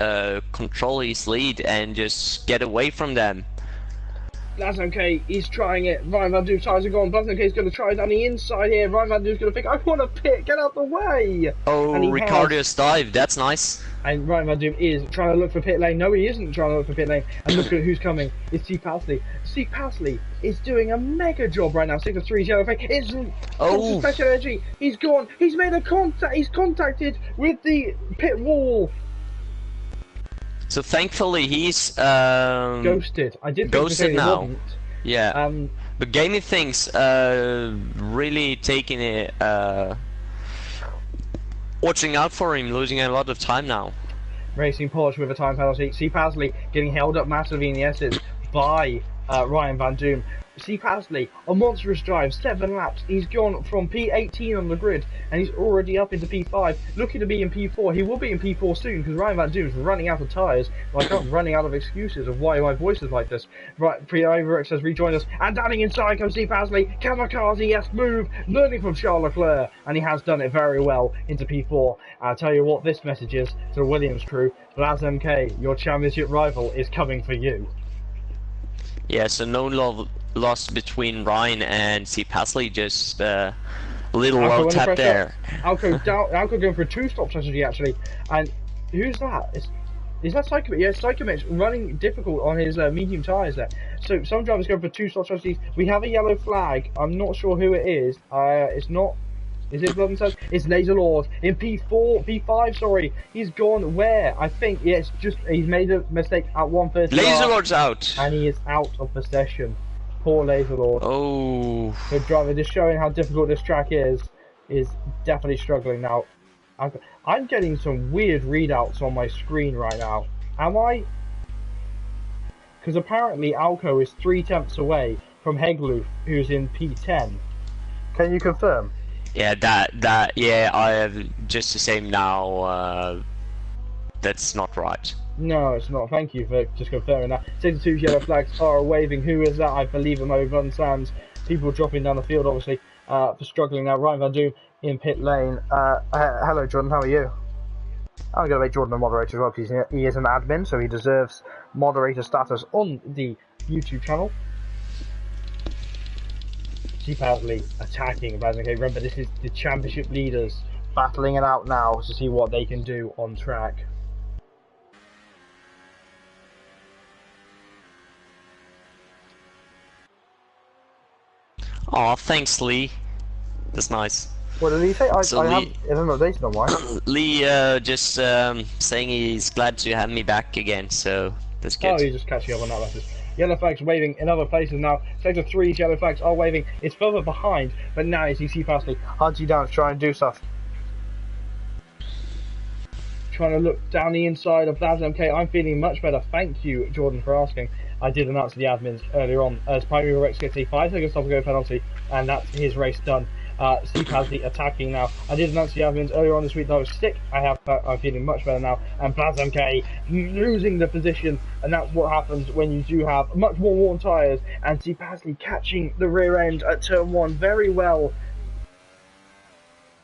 control his lead and just get away from them. BlazMK is trying it. Ryan Van Doom's tires are gone. BlazMK is going to try it down the inside here. Ryan Van Doom's going to think, I want to pit, get out the way. Oh, Ricardo's dive, that's nice. And Ryan Van Doom is trying to look for pit lane. No, he isn't trying to look for pit lane. And look at who's coming. It's Pasley. Pasley is doing a mega job right now. 6 of 3 yellow fake. It's special energy. He's gone. He's made a contact. He's contacted with the pit wall. So thankfully he's ghosted. I did ghosted now. Wasn't. Yeah. But Gaming Things really taking it, watching out for him, losing a lot of time now. Racing Porsche with a time penalty. Pasley getting held up massively in the S's by Ryan Van Doom. Pasley, a monstrous drive, 7 laps. He's gone from P18 on the grid, and he's already up into P5, looking to be in P4. He will be in P4 soon, because Ryan Van Doom's running out of tyres. Like, I'm running out of excuses of why my voice is like this. Right, Pre-Iverix has rejoined us, and down inside comes Pasley. Kamikaze, yes, move, learning from Charles Leclerc, and he has done it very well into P4. I'll tell you what this message is to the Williams crew. BlazMK, your championship rival, is coming for you. Yeah, so no love lost between Ryan and Pasley, just a little low tap there. Alco going for a 2-stop strategy actually, and who's that? Is that Psychomix? Yeah, Psychomix running difficult on his medium tyres there. So some drivers go for 2-stop strategies. We have a yellow flag. I'm not sure who it is. It's not. Is it Blood and Suns? It's Laserlord in P5, sorry. He's gone where? I think, yes, he's made a mistake at 130. Laserlord's out. And he is out of the session. Poor Laserlord. Oh. The driver just showing how difficult this track is definitely struggling now. I'm getting some weird readouts on my screen right now. Am I? Because apparently Alco is 3 tenths away from Hegloof, who's in P10. Can you confirm? Yeah, yeah, I have just the same now. That's not right. No, it's not. Thank you for just confirming that. 62 yellow flags are waving. Who is that? I believe it may be Sands. People dropping down the field, obviously, for struggling now. Ryan Van Doom in pit lane. Hello, Jordan. How are you? I'm going to make Jordan a moderator as well, because he is an admin, so he deserves moderator status on the YouTube channel. Pasley attacking BlazMK. Remember, this is the championship leaders battling it out now to see what they can do on track. Aw, thanks, Lee. That's nice. What did he say? I haven't updated on mine. Lee just saying he's glad to have me back again, so That's Oh, good. you're just catching up on that message. Yellow flags waving in other places now. Sector 3's yellow flags are waving. It's further behind, but now as you see Fastly hunting down to try and do stuff. Trying to look down the inside of Blaz MK. I'm feeling much better. Thank you, Jordan, for asking. I did announce to the admins earlier on as Primary Rex gets a 5-second stop and go penalty, and that's his race done. Steve Hasley attacking now. I did announce to the admins earlier on this week that I was sick. I'm feeling much better now. And Blaz MK losing the position, and that's what happens when you do have much more worn tyres. And Steve Hasley catching the rear end at turn 1 very well.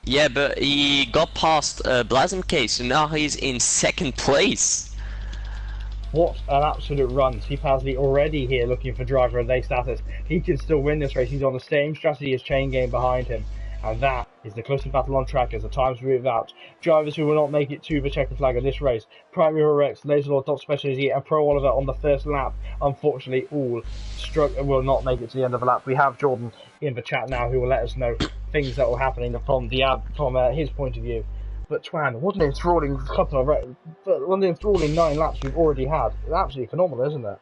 Yeah, but he got past Blazem Case, so now he's in 2nd place. What an absolute run. Steve Hasley already here looking for driver of the day status. He can still win this race. He's on the same strategy as Chain Game behind him. And that is the closest battle on track as the times move out. Drivers who will not make it to the checkered flag of this race. Primary Rex, Laserlord, Dot Specialty and Pro Oliver on the first lap. Unfortunately, all will not make it to the end of the lap. We have Jordan in the chat now who will let us know things that will happen from his point of view. But Twan, what an enthralling one enthralling 9 laps we've already had. It's absolutely phenomenal, isn't it?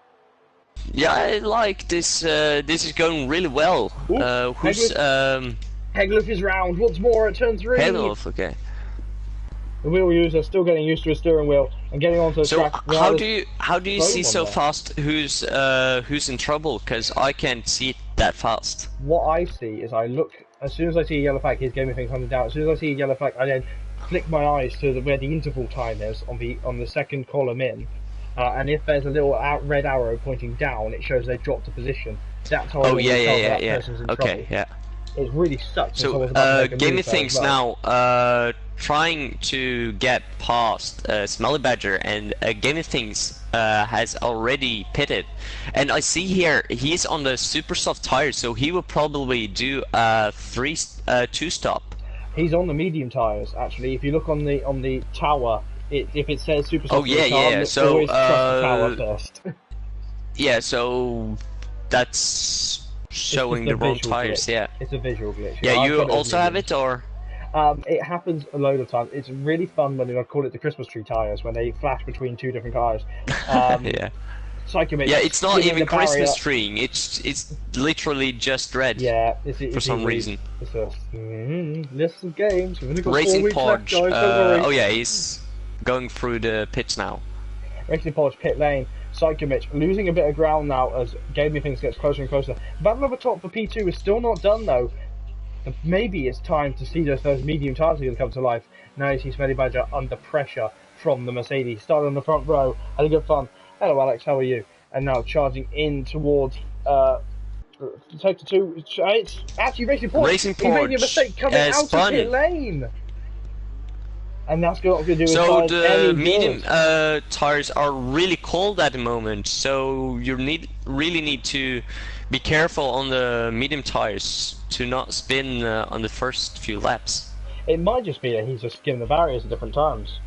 Yeah, I like this. This is going really well. Ooh, Who's Hegloff is round once more at turn 3. Hegloff? Okay. The wheel user still getting used to a steering wheel and getting onto the track. So how do you see so fast who's in trouble? Because I can't see it that fast. What I see is I look as soon as I see a yellow flag. His gaming thing coming down. As soon as I see a yellow flag, I then flick my eyes to where the interval time is on the second column in, and if there's a little red arrow pointing down, it shows they've dropped a position. That's how I tell that person's in trouble. Yeah. It really sucks. So Gaming Things now trying to get past Smelly Badger, and Gaming Things has already pitted, and I see here he's on the super soft tires, so he will probably do a 2-stop. He's on the medium tires actually. If you look on the tower, if it says super soft, So always trust the tower first. Yeah, so that's showing the wrong tires. Glitch. Yeah, it's a visual glitch. Yeah, you also have it, or? It happens a load of times. It's really fun when I call it the Christmas tree tires, when they flash between 2 different cars. Yeah. Psychomates, yeah, it's not even Christmas treeing. It's literally just red. Yeah, for some reason. It's a list of games. We've only got Racing 4 weeks left, Podge. guys, don't worry. Oh yeah, he's going through the pits now. Racing Podge pit lane. Psychomich losing a bit of ground now as Gaming Things gets closer and closer. Battle over top for P2 is still not done though. Maybe it's time to see those medium tires are going to come to life. Now you see Smelly Badger under pressure from the Mercedes. Started on the front row, had good fun. Hello Alex, how are you? And now charging in towards Sector 2. It's actually Racing Porch. Racing He made a mistake coming out of pit lane. And that's not going to do so the medium tires are really cold at the moment, so you really need to be careful on the medium tires to not spin on the first few laps. It might just be that he's just skimming the barriers at different times.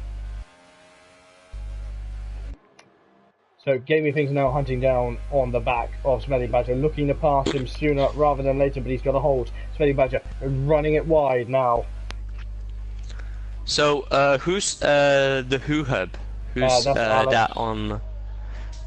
So Gaming Things now hunting down on the back of Smelly Badger, looking to pass him sooner rather than later, but he's got a hold. Smelly Badger running it wide now. So who's the Who Hub? Who's that on?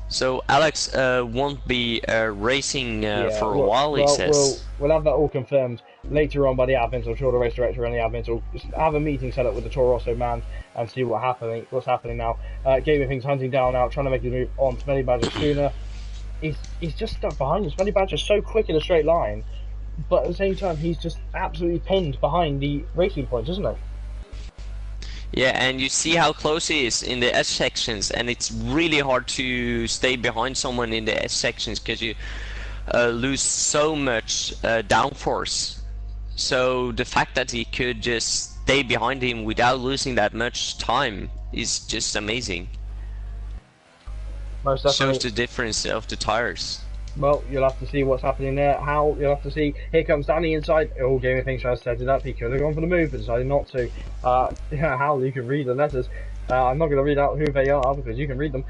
So Alex won't be racing for a while, he says. We'll have that all confirmed later on by the admins. I'm sure the race director and the admins will have a meeting set up with the Toro Rosso man and see what's happening now. Gaming Things hunting down now, trying to make his move on Smelly Badger sooner. He's just stuck behind him. Smelly Badger's so quick in a straight line, but at the same time he's just absolutely pinned behind the racing points, isn't he? Yeah, and you see how close he is in the S sections, and it's really hard to stay behind someone in the S sections because you lose so much downforce. So the fact that he could just stay behind him without losing that much time is just amazing. Most definitely. Shows the difference of the tires. Well, you'll have to see what's happening there. You'll have to see. Here comes Danny inside. All Gaming Things tries to set it up. He could have gone for the move, but decided not to. Hal, you can read the letters. I'm not going to read out who they are because you can read them.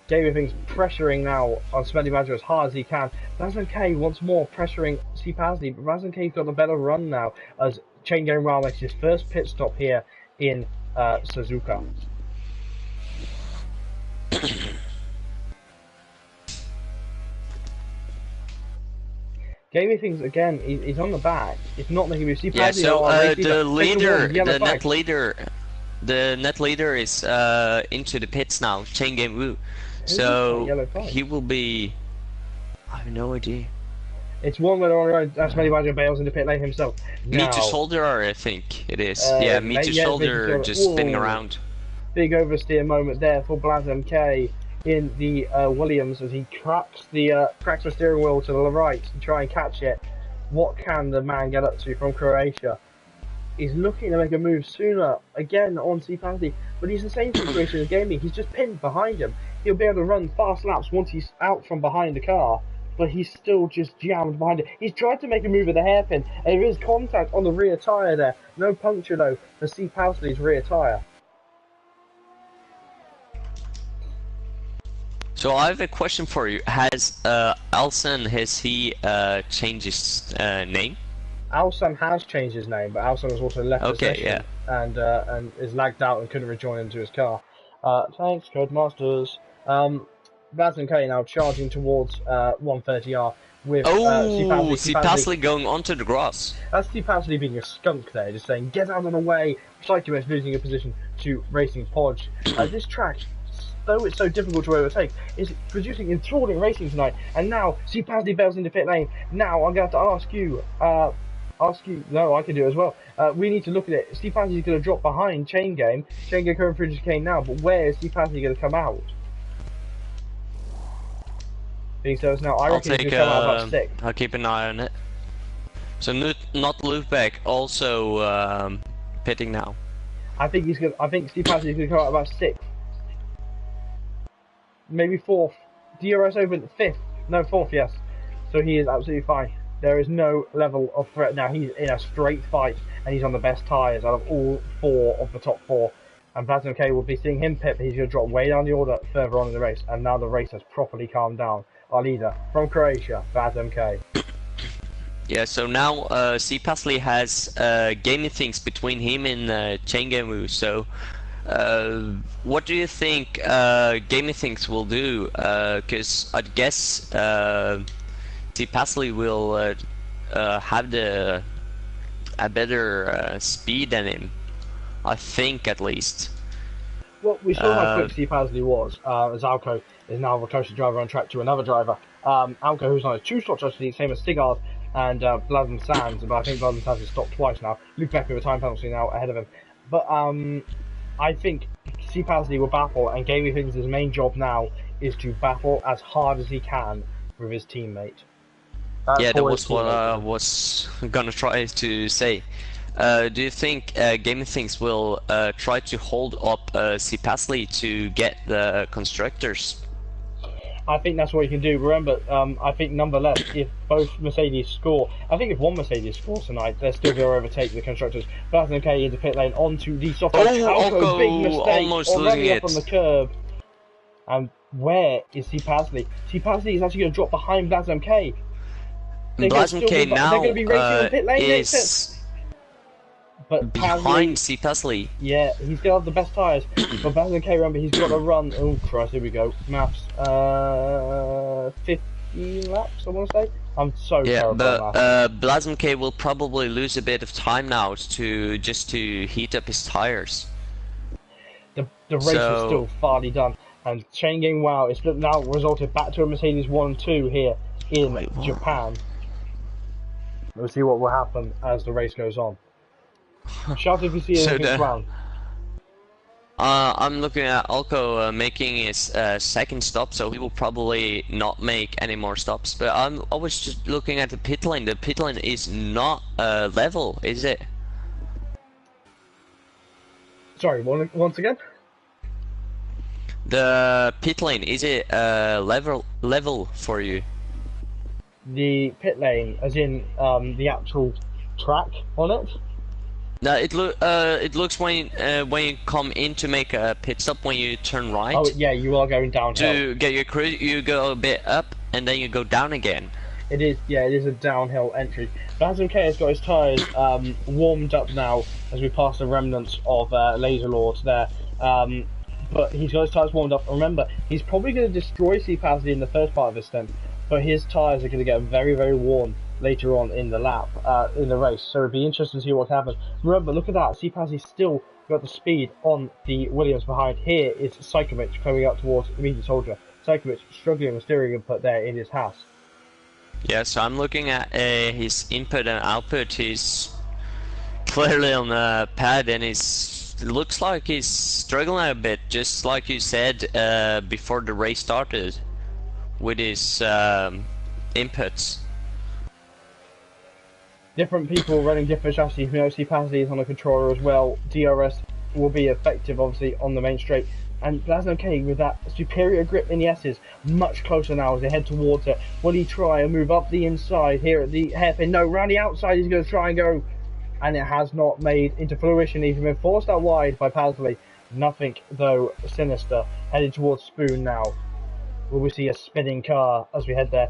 Gaming Things pressuring now on Smelly Badger as hard as he can. Razvan K once more pressuring C Pasley, but Razvan K's got a better run now as Chain Game Rail makes his first pit stop here in Suzuka. Gaming things again. He's on the back. It's not making me see. Yeah. So the net leader is into the pits now. Chain Game Woo. So he will be. I have no idea. It's one where that's Matty Badger bails in the pit lane himself. Meteor Shoulder, I think it is. Yeah, Meteor Shoulder just spinning around. Big oversteer moment there for Blaz MK in the Williams as he cracks the steering wheel to the right to try and catch it. What can the man get up to from Croatia? He's looking to make a move sooner again on C-Pasty, but he's in the same situation as Gaming. He's just pinned behind him. He'll be able to run fast laps once he's out from behind the car, but he's still just jammed behind it. He's tried to make a move with a hairpin, and there is contact on the rear tyre there. No puncture though for C-Pasley's rear tyre. So I have a question for you. Has Alson, has he changed his name? Alson has changed his name, but Alson has also left the session and is lagged out and couldn't rejoin into his car. Thanks, Codemasters. Baz and K now charging towards 130R with C-Pasley going onto the grass. That's C-Pasley being a skunk there, just saying, get out of the way. Psycho losing a position to Racing Podge. This track, though it's so difficult to overtake, is producing enthralling racing tonight. And now C-Pasley bails into pit lane. Now I'm going to have to ask you. No, I can do it as well. We need to look at it. C-Pasley is going to drop behind Chain Game. Chain Game coming through the chicane now, but where is C-Pasley going to come out? Being so now, I reckon he's going to come out about 6. I'll keep an eye on it. So not Lukebeck also pitting now. I think C-Pasley is going to come out about 6th. Maybe 4th. DRS open 5th. No, 4th, yes. So he is absolutely fine. There is no level of threat now. He's in a straight fight, and he's on the best tyres out of all 4 of the top 4. And Plasma K will be seeing him pit, but he's going to drop way down the order further on in the race. And now the race has properly calmed down. Our leader from Croatia, Baz MK. Yeah, so now C-Pasley has gaming things between him and Chain Game Woo. So what do you think gaming things will do? Because I guess C-Pasley will have a better speed than him. I think, at least. Well, we saw how quick C-Pasley was, as Alco is now the closest driver on track to another driver. Alco, who's on his 2 slots, actually, same as Sigard and Blood and Sands, but I think Blood and Sands has stopped twice now. Luke Becker with a time penalty now ahead of him. But I think C-Pasley will battle, and Gaming Things' main job now is to battle as hard as he can with his teammate. That was what I was gonna try to say. Do you think Gaming Things will try to hold up C-Pasley to get the constructors? I think that's what you can do. Remember, I think nonetheless, if both Mercedes score, I think if one Mercedes scores tonight, they're still going to overtake the constructors. Baz and K into pit lane onto the soft. Alco, big mistake, almost losing it. Up on the curb. And where is C-Pasley? C-Pasley is actually going to drop behind Baz MK. Baz MK now they're going to be racing on pit lane is but behind C-Pasley. Yeah, he's going to have the best tyres. But Baz MK, remember, he's got to run. Oh Christ, here we go. Maths. 15 laps, I want to say. I'm so terrible. But Baz MK will probably lose a bit of time now to heat up his tyres. The race is still farly done. And Chain Game Wow, it's now resulted back to a Mercedes 1-2 here in Japan. We'll see what will happen as the race goes on. Shout if you see anything wrong. I'm looking at Alco making his second stop, so he will probably not make any more stops. But I was just looking at the pit lane. The pit lane is not level, is it? Sorry, once again? The pit lane, is it level for you? The pit lane, as in the actual track on it? No, it looks when you come in to make a pit stop, when you turn right. Oh yeah, you are going downhill. To get your crew, you go a bit up and then you go down again. It is, yeah, it is a downhill entry. Baz MK has got his tyres warmed up now as we pass the remnants of Laser Lord there. But he's got his tyres warmed up. Remember, he's probably going to destroy C-Pasley in the first part of his stint, but his tyres are going to get very, very warm later on in the lap, in the race. So it'd be interesting to see what happens. Remember, look at that. Sipazzi's still got the speed on the Williams behind. Here is Sajkovic coming up towards Immediate Soldier. Sajkovic struggling with steering input there in his Haas. Yeah, so I'm looking at his input and output. He's clearly on the pad, and it looks like he's struggling a bit, just like you said before the race started, with his inputs. Different people running different chassis. We know Sipazzi is on the controller as well. DRS will be effective, obviously, on the main straight. And Blasno K, with that superior grip in the S's, much closer now as they head towards it. Will he try and move up the inside here at the hairpin? No, round the outside he's going to try and go. And it has not made into fruition. He's been forced out wide by Pasley. Nothing, though, sinister. Heading towards Spoon now. Will we see a spinning car as we head there?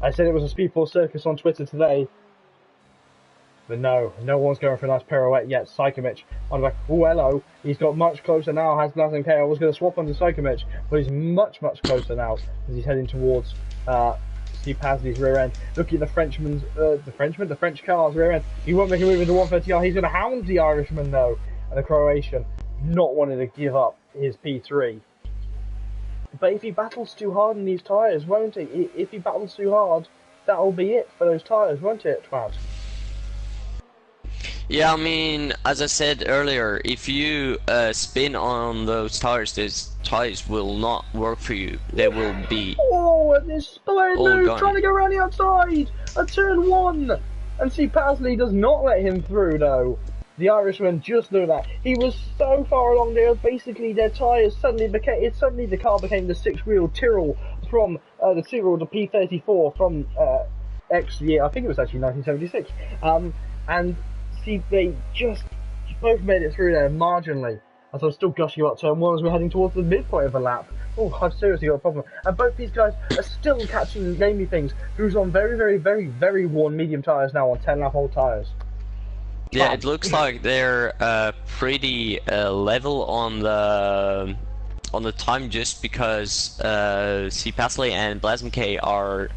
I said it was a SpeedForce circus on Twitter today. But no one's going for a nice pirouette yet. Sajkovic on the back. Oh, hello. He's got much closer now. Has Blasno K. I was going to swap onto Sajkovic, but he's much closer now as he's heading towards Steve Pasley's rear end. Looking at the French car's rear end. He won't make a move into 130R. He's going to hound the Irishman though, and the Croatian not wanting to give up his P3. But if he battles too hard in these tyres, won't he? If he battles too hard, that'll be it for those tyres, won't it, Twad? Yeah, I mean, as I said earlier, if you spin on those tires will not work for you. They will be and this splendid move, gone. trying to go around the outside at turn 1. And see, Pasley does not let him through, though. The Irishman just knew that. He was so far along there, basically their tyres suddenly the car became the 6-wheel Tyrrell from the Tyrrell to P34 from X year, I think it was actually 1976. And see, they just both made it through there marginally. As I'm still gushing about turn 1 as we're heading towards the midpoint of the lap. Oh, I've seriously got a problem. And both these guys are still catching gamey things, who's on very worn medium tyres now on 10-lap old tyres. Yeah, it looks like they're pretty level on the time, just because C. Pasley and Blasno K are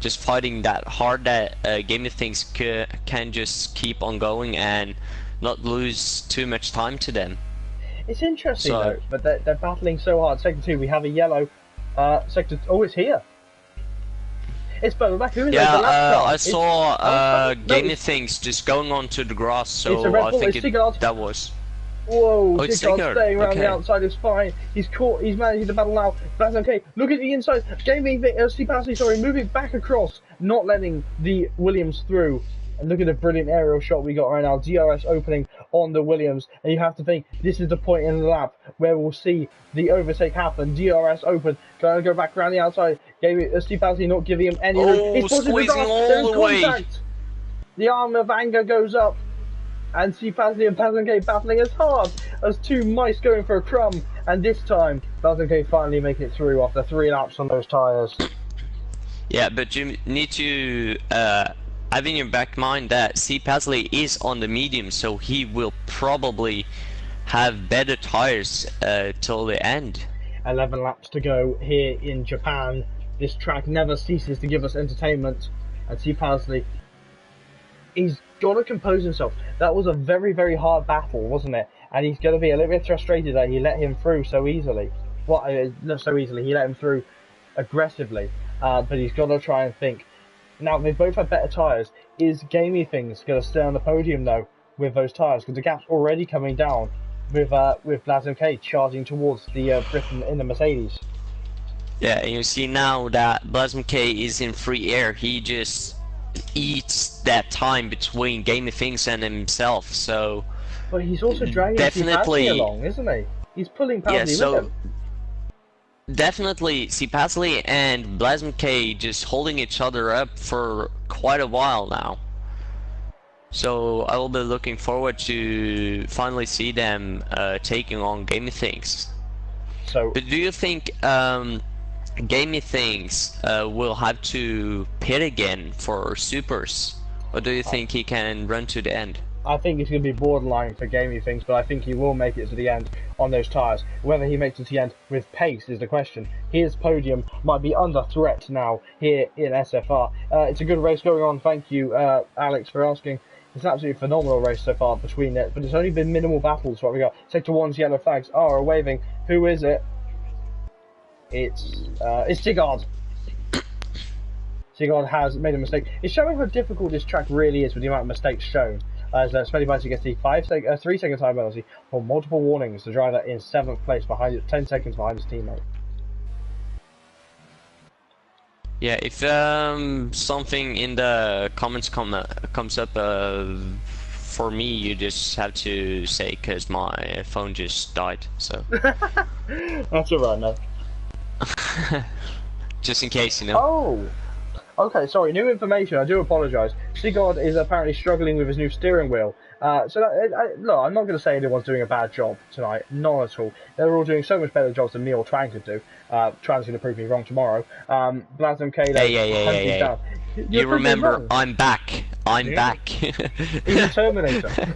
just fighting that hard that Gaming Things can just keep on going and not lose too much time to them. It's interesting though, but they're battling so hard. Sector 2, we have a yellow. Sector, oh, it's here. It's further back. Who is yeah, that? I saw Gaming Things just going onto the grass, so I think that was. Whoa, oh, it's Sigurd staying around the outside is fine. He's caught, he's managing to battle now. That's okay. Look at the inside. Sipazzi, sorry, moving back across, not letting the Williams through. And look at the brilliant aerial shot we got right now. DRS opening on the Williams. And you have to think, this is the point in the lap where we'll see the overtake happen. DRS open, going to go back around the outside. Sipazzi not giving him any room. He's squeezing all the way. The arm of anger goes up. And Sipazzi and Blasno K battling as hard as two mice going for a crumb. And this time, Blasno K finally make it through after 3 laps on those tyres. Yeah, but you need to have in your back mind that C. Pasley is on the medium, so he will probably have better tyres till the end. 11 laps to go here in Japan. This track never ceases to give us entertainment. And C. Pasley, he's got to compose himself. That was a very hard battle, wasn't it? And he's going to be a little bit frustrated that he let him through so easily. Well, not so easily, he let him through aggressively. But he's got to try and think. Now, they both have better tyres. Is Gamey Things going to stay on the podium, though, with those tyres? Because the gap's already coming down with Blasno K charging towards the Britain in the Mercedes. Yeah, and you see now that Blasno K is in free air. He just eats that time between Gaming Things and himself, so... But he's also dragging Sipazzi along, isn't he? He's pulling Pasley with him. Definitely, Sipazzi and Blasno K just holding each other up for quite a while now. So I will be looking forward to finally see them taking on Gaming Things. But do you think Gaming Things will have to pit again for supers, or do you think he can run to the end? I think it's going to be borderline for gaming things, but I think he will make it to the end on those tyres. Whether he makes it to the end with pace is the question. His podium might be under threat now here in SFR. It's a good race going on. Thank you, Alex, for asking. It's an absolutely phenomenal race so far between it, but it's only been minimal battles. What we got? Sector 1's yellow flags are waving. Who is it? It's Sigurd. Sigurd has made a mistake. It's showing how difficult this track really is with the amount of mistakes shown. As SpeedForce gets the 3-second time penalty for multiple warnings. The driver in 7th place, 10 seconds behind his teammate. Yeah, if something in the comments comes up for me, you just have to say because my phone just died. So that's alright, no. Just in case, you know. Oh. Okay, sorry, new information, I do apologise. Sigurd is apparently struggling with his new steering wheel. Look, I'm not going to say anyone's doing a bad job tonight, not at all. They're all doing so much better jobs than me or Tran could do. Tran's going to prove me wrong tomorrow. Blazem K, hey. You remember, I'm back. I'm back. He's a Terminator.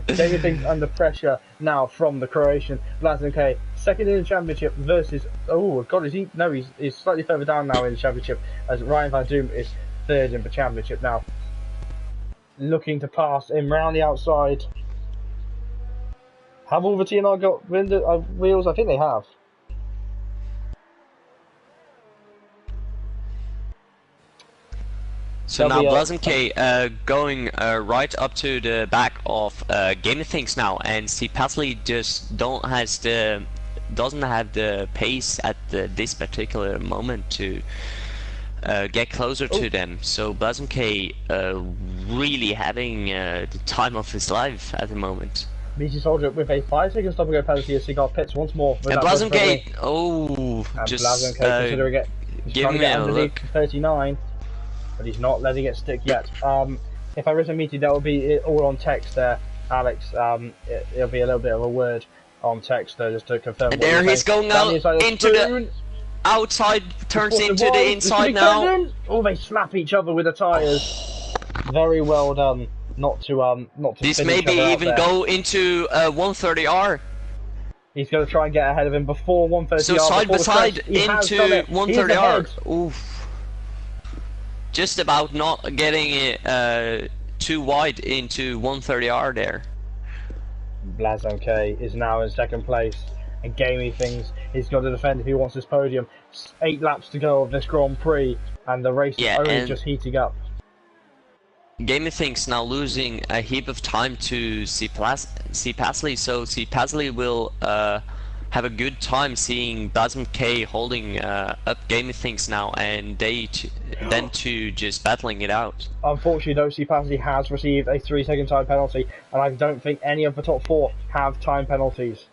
Everything's under pressure now from the Croatian. Blazem K, second in the championship versus, oh god, is he? No, he's slightly further down now in the championship, as Ryan van Doom is third in the championship now. Looking to pass him round the outside. Have all the TNR got wheels? I think they have. So now Blazem K going right up to the back of Game of Things now, and see Pasley just doesn't have the pace at this particular moment to get closer to them. So Blazem K really having the time of his life at the moment. BT Soldier with a 5-second stop and go penalty as Sigurd pits once more. And Blazem K, just considering it. He's give me a look. 39, but he's not letting it stick yet. If I written a meeting, that would be all on text there, Alex. It'll be a little bit of a word on text there just to confirm. And there he's going out into the outside, turns into the inside now. Oh, they slap each other with the tyres. Very well done. Not to this maybe even go into 130R. He's going to try and get ahead of him before 130R. So side by side into 130R. Oof. Just about not getting it too wide into 130R there. Blazem K is now in second place, and gaming things. He's got to defend if he wants this podium. 8 laps to go of this Grand Prix, and the race is only just heating up. Gaming Things now losing a heap of time to C. Pasley, so C. Pasley will have a good time seeing Blazem K holding up Gaming Things now, and they then just battling it out. Unfortunately though, C. Pasley has received a 3-second time penalty, and I don't think any of the top 4 have time penalties.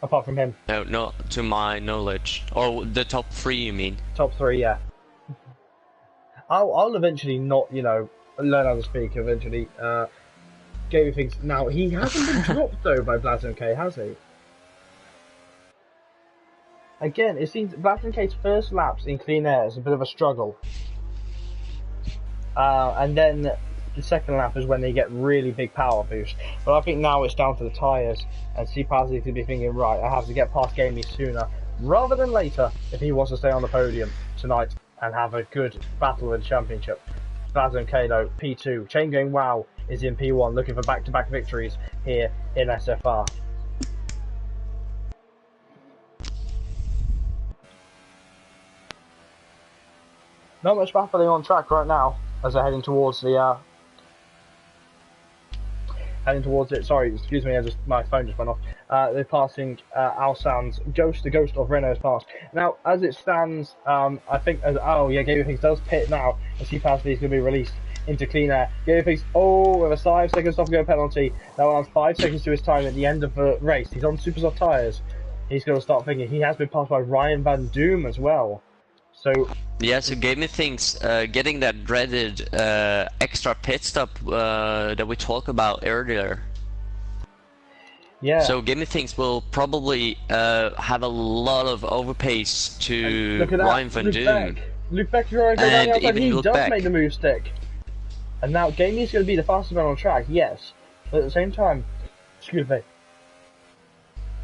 Apart from him. No, not to my knowledge. Or the top 3, you mean? Top 3, yeah. I'll eventually not, you know, learn how to speak eventually. Gaming Things. Now, he hasn't been dropped though by Blazem K, has he? Again, it seems Blazem K's first laps in clean air is a bit of a struggle. And then the second lap is when they get really big power boost. But I think now it's down to the tyres, and C. Pasley could be thinking, right, I have to get past Gamey sooner rather than later if he wants to stay on the podium tonight and have a good battle in the championship. Blazem K though, P2. Chain Gang Wow is in P1, looking for back-to-back victories here in SFR. Not much battling on track right now as they're heading towards the sorry, excuse me, my phone just went off. They're passing Alsan's Ghost, the Ghost of Renault's passed. Now, as it stands, I think, Gaming Things does pit now, and C. Pasley is going to be released into clean air. Gaming Things, with a 5-second stop and go penalty. That allows 5 seconds to his time at the end of the race. He's on super soft tyres. He's going to start thinking. He has been passed by Ryan van Doom as well. So yeah, so Gaming Things getting that dreaded extra pit stop that we talked about earlier. Yeah. So Gaming Things will probably have a lot of overpace to Ryan van Doom. Luke Beck, if you want to go down the outside, he does make the move stick. And now Gamey is going to be the fastest man on track, yes, but at the same time, excuse me,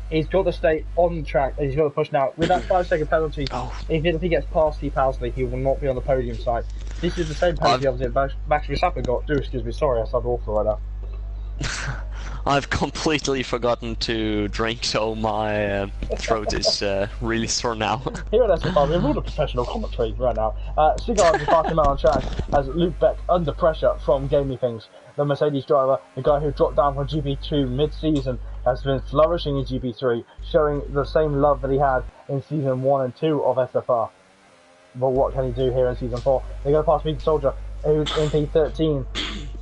he's got to stay on track and he's got to push now. With that 5-second penalty, if he gets past Steve Housley, he will not be on the podium side. This is the same penalty obviously Max Verstappen got. Excuse me, sorry, I sound awful right now. I've completely forgotten to drink, so my throat is really sore now. Here at SFR, we have all the professional commentary right now. Cigar is passing out on track as Luke Beck under pressure from Gaming Things. The Mercedes driver, the guy who dropped down from Gp2 mid-season, has been flourishing in Gp3, showing the same love that he had in Season 1 and 2 of SFR. But what can he do here in Season 4? They're going to pass Peter Soldier, who's in P13.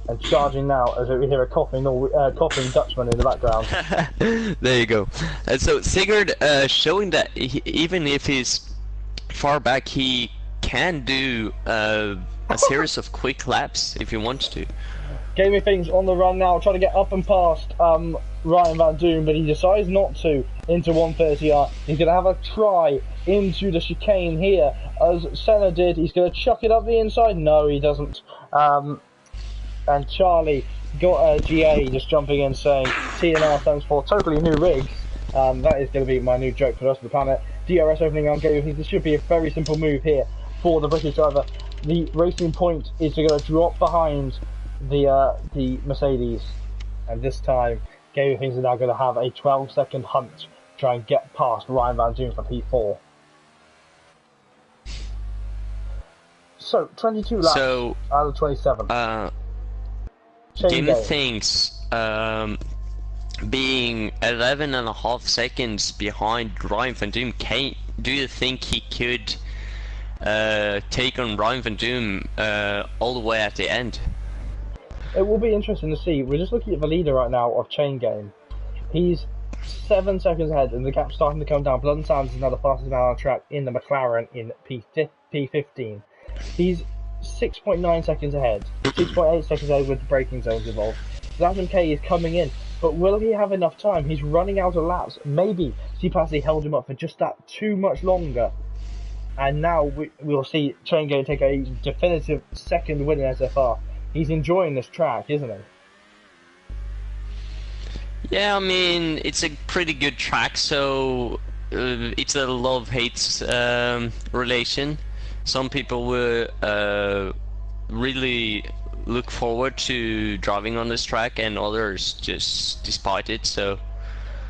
And charging now as we hear a coughing Dutchman in the background. There you go. And so Sigurd showing that even if he's far back, he can do a series of quick laps if he wants to. Gaming Things on the run now, trying to get up and past Ryan Van Doom, but he decides not to into 130R. He's going to have a try into the chicane here, as Senna did. He's going to chuck it up the inside. No, he doesn't. And Charlie got a GA just jumping in saying TNR stands for totally new rigs. That is going to be my new joke for the rest of the planet. DRS opening on Gaming. This should be a very simple move here for the British driver. The racing point is going to drop behind the Mercedes, and this time Gaming Things are now going to have a 12-second hunt to try and get past Ryan Van Doom for P4. So 22 laps out of 27. Gaming Things being 11.5 seconds behind Ryan Van Doom, do you think he could take on Ryan Van Doom all the way at the end? It will be interesting to see. We're just looking at the leader right now of Chain Game. He's 7 seconds ahead and the gap's starting to come down. Blood and Sands is now the fastest man on track in the McLaren in P15. He's 6.9 seconds ahead, 6.8 seconds ahead with the braking zones involved. Zazam K is coming in, but will he have enough time? He's running out of laps. Maybe Steve Housley held him up for just that too much longer. And now we'll see Chain Game take a definitive second win in SFR. He's enjoying this track, isn't he? Yeah, I mean, it's a pretty good track, so it's a love-hate relation. Some people will really look forward to driving on this track, and others just despite it. So,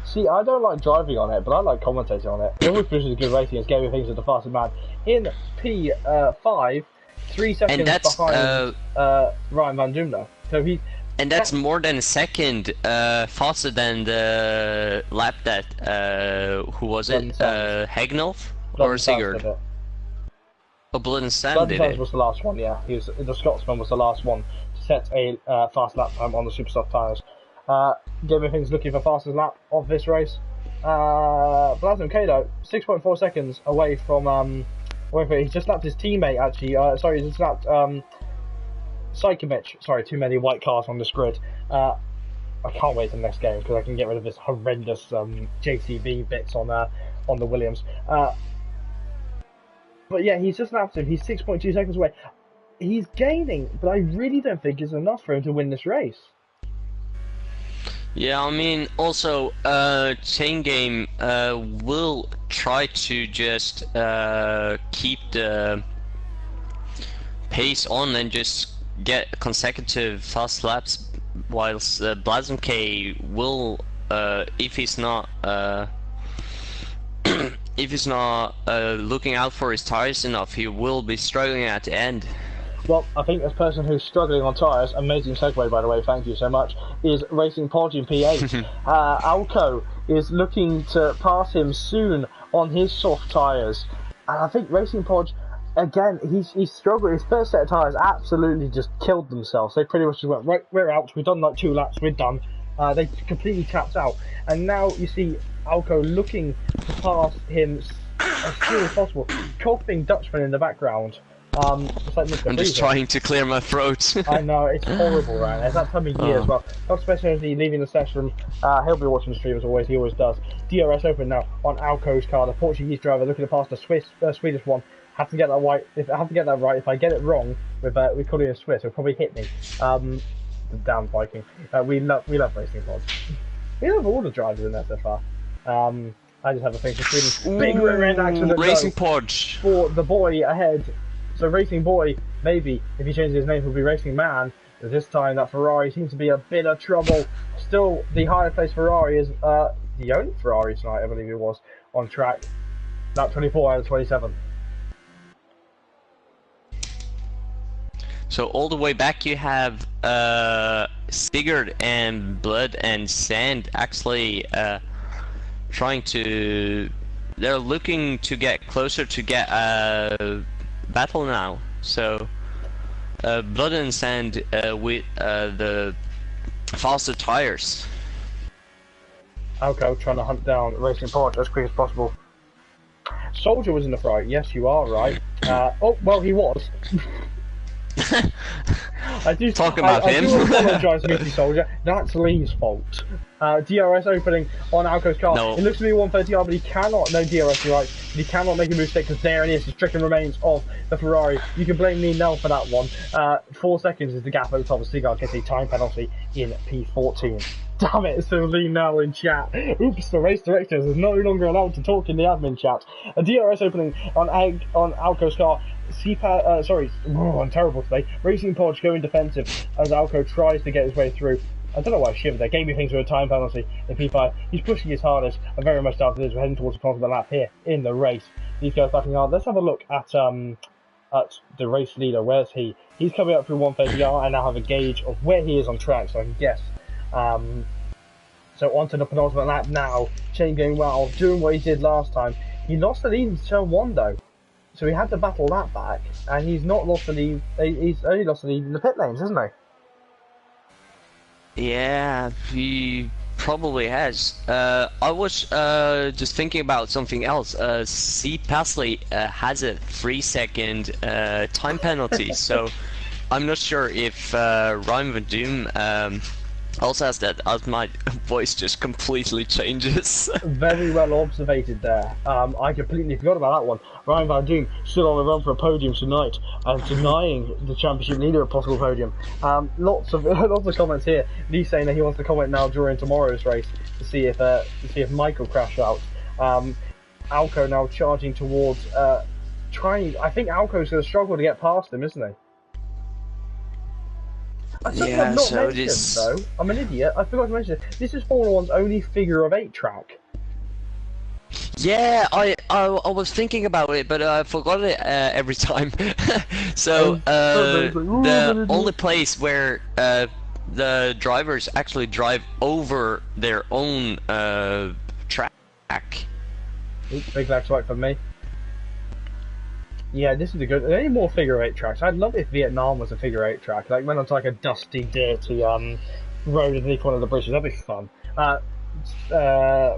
see, I don't like driving on it, but I like commentating on it. It always produces good racing. It's Gaming Things with the fastest man in P5, 3 seconds behind Ryan Van Doom though. So and that's more than a second faster than the lap that who was it? Hagnolf or Sigurd? Oh, Blood and Sand did it. Was the last one, yeah. The Scotsman was the last one to set a fast lap time on the super soft tyres. Gaming Things looking for fastest lap of this race. Blasem Kado, 6.4 seconds away from he's just lapped his teammate actually. Sorry, he's just lapped Sajkovic. Sorry, too many white cars on this grid. I can't wait for the next game because I can get rid of this horrendous JCB bits on the Williams. But yeah, he's just lapped him. He's 6.2 seconds away. He's gaining, but I really don't think it's enough for him to win this race. Yeah, I mean, also, Chain Game will try to just keep the pace on and just get consecutive fast laps, whilst Blasem K will, if he's not looking out for his tires enough, he will be struggling at the end. Well, I think this person who's struggling on tyres, amazing segue by the way, thank you so much, is Racing Pod in P8. Alco is looking to pass him soon on his soft tyres. And I think Racing Pod, again, he's struggling. His first set of tyres absolutely just killed themselves. They pretty much just went, right, we're out, we've done like 2 laps, we're done. They completely tapped out. And now you see Alco looking to pass him as soon as possible. Coughing Dutchman in the background. It's like Mr. I'm just Freezer. trying to clear my throat. I know, it's horrible, right? It's that time of year as well. Not especially leaving the session. He'll be watching the stream as always, he always does. DRS open now on Alco's car, the Portuguese driver looking to pass the Swedish one. Have to get that right. If I get it wrong with calling it a Swiss, it'll probably hit me. The damn Viking. We love racing pods. We love all the drivers in SFR. I just have a thing for Sweden. Big rear end accident. Racing Pods for the boy ahead. So Racing Boy, maybe, if he changes his name, he'll be Racing Man. But this time, that Ferrari seems to be a bit of trouble. Still, the higher place Ferrari is the only Ferrari tonight, I believe it was, on track. Lap 24 out of 27. So all the way back you have Sigurd and Blood and Sand actually trying to... They're looking to get closer to get a battle now. So Blood and Sand with the faster tires. Alco trying to hunt down Racing Porsche as quick as possible. Soldier was in the front. Yes, you are right. Oh, well, he was. I do talk about him. I do apologise, Mr. Soldier. That's Lee's fault. DRS opening on Alco's car. No. It looks to be 130R, but he cannot. No DRS, you're right. But he cannot make a move stick because there it is. The stricken remains of the Ferrari. You can blame me now for that one. 4 seconds is the gap at the top of Sigurd gets a time penalty in P14. Damn it, so Lee now in chat. Oops, the race director is no longer allowed to talk in the admin chat. A DRS opening on Alco's car. I'm terrible today. Racing Porsche going defensive as Alco tries to get his way through. I don't know why I shivered there. Gave me things with a time penalty in P5. He's pushing his hardest. I'm very much down to this. We're heading towards the penultimate lap here in the race. These guys battling hard. Let's have a look at the race leader. Where's he? He's coming up through 130R. I now have a gauge of where he is on track, so I can guess. So onto the penultimate lap now. Chain going well, doing what he did last time. He lost the lead in turn 1 though. So he had to battle that back, and he's not lost the lead. He's only lost the lead in the pit lanes, isn't he? Yeah, he probably has. I was just thinking about something else. C. Pasley has a 3-second time penalty, so I'm not sure if Ryan Van Doom also has that, as my voice just completely changes. Very well observated there. I completely forgot about that one. Ryan Van Doom still on the run for a podium tonight and denying the championship leader a possible podium. Lots of comments here. Lee saying that he wants to comment now during tomorrow's race to see if Michael crashed out. Alco now charging towards trying. I think Alco's going to struggle to get past him, isn't he? Yeah, so it is. Though. I'm an idiot. I forgot to mention this is Formula 1's only figure of 8 track. Yeah, I was thinking about it, but I forgot it every time. So the only place where the drivers actually drive over their own track. Oops, big black swipe from me. Yeah, this is a good. Any more figure 8 tracks? I'd love if Vietnam was a figure 8 track. Like went onto like a dusty, dirty road underneath one of the bridges. That'd be fun.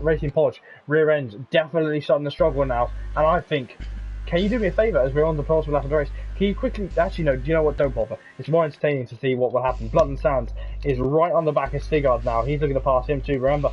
Racing Porsche rear end definitely starting to struggle now, and I think. Can you do me a favour as we're on the penultimate lap of the race? Can you quickly... Actually, no, do you know what? Don't bother. It's more entertaining to see what will happen. Blood and Sand is right on the back of Sigurd now. He's looking to pass him too. Remember,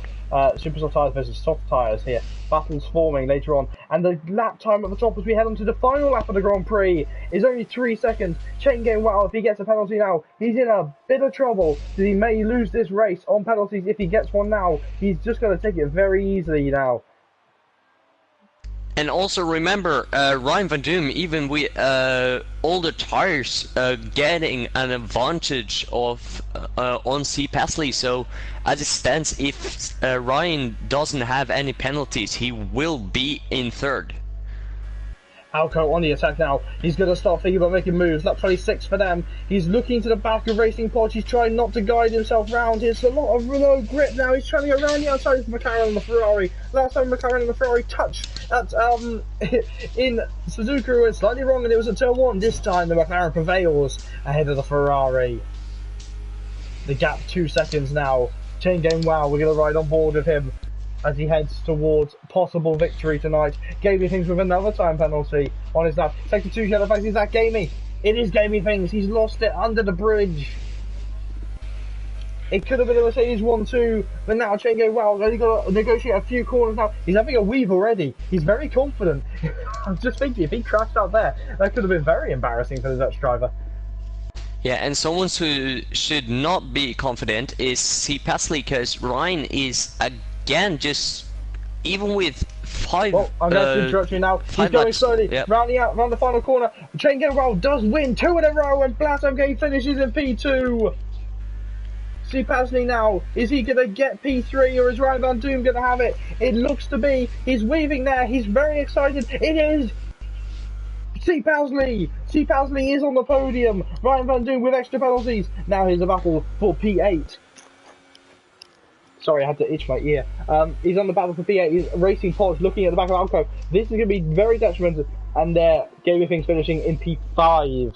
super soft tyres versus soft tyres here. Battles forming later on. And the lap time at the top as we head on to the final lap of the Grand Prix is only 3 seconds. Chain getting well. If he gets a penalty now, he's in a bit of trouble. He may lose this race on penalties if he gets one now. He's just going to take it very easily now. And also remember, Ryan Van Doom, even with all the tires getting an advantage of on C. Pasley. So as it stands, if Ryan doesn't have any penalties, he will be in third. Alco on the attack now. He's going to start thinking about making moves. Lap 26 for them. He's looking to the back of Racing Porsche. He's trying not to guide himself round. It's a lot of low grip now. He's trying to go around the outside of the McLaren and the Ferrari. Last time McLaren and the Ferrari touched at, in Suzuka, it went slightly wrong and it was a turn 1. This time the McLaren prevails ahead of the Ferrari. The gap 2 seconds now. Chain going wow. We're going to ride on board with him. as he heads towards possible victory tonight. Gamey Things with another time penalty on his lap. Sector 2 shadow fact, is that Gamey? It is Gamey Things. He's lost it under the bridge. It could have been a Mercedes 1-2, but now Chain going, wow, only got to negotiate a few corners now. He's having a weave already. He's very confident. I'm just thinking, if he crashed out there, that could have been very embarrassing for the Dutch driver. Yeah, and someone who should not be confident is C. Pasley, because Ryan is again just, even with five. Well, I'm going to interrupt you now. He's going slowly, yep. rounding out, round the final corner. Chain going well, does win 2 in a row, and Blasmk finishes in P2. See Pasley now, is he going to get P3 or is Ryan Van Doom going to have it? It looks to be. He's weaving there, he's very excited. It is C. Pasley! C. Pasley is on the podium. Ryan Van Doom with extra penalties. Now here's a battle for P8. Sorry, I had to itch my ear. He's on the battle for P8. He's racing Pods, looking at the back of Alco. This is going to be very detrimental. And there, Gamey Things finishing in P5.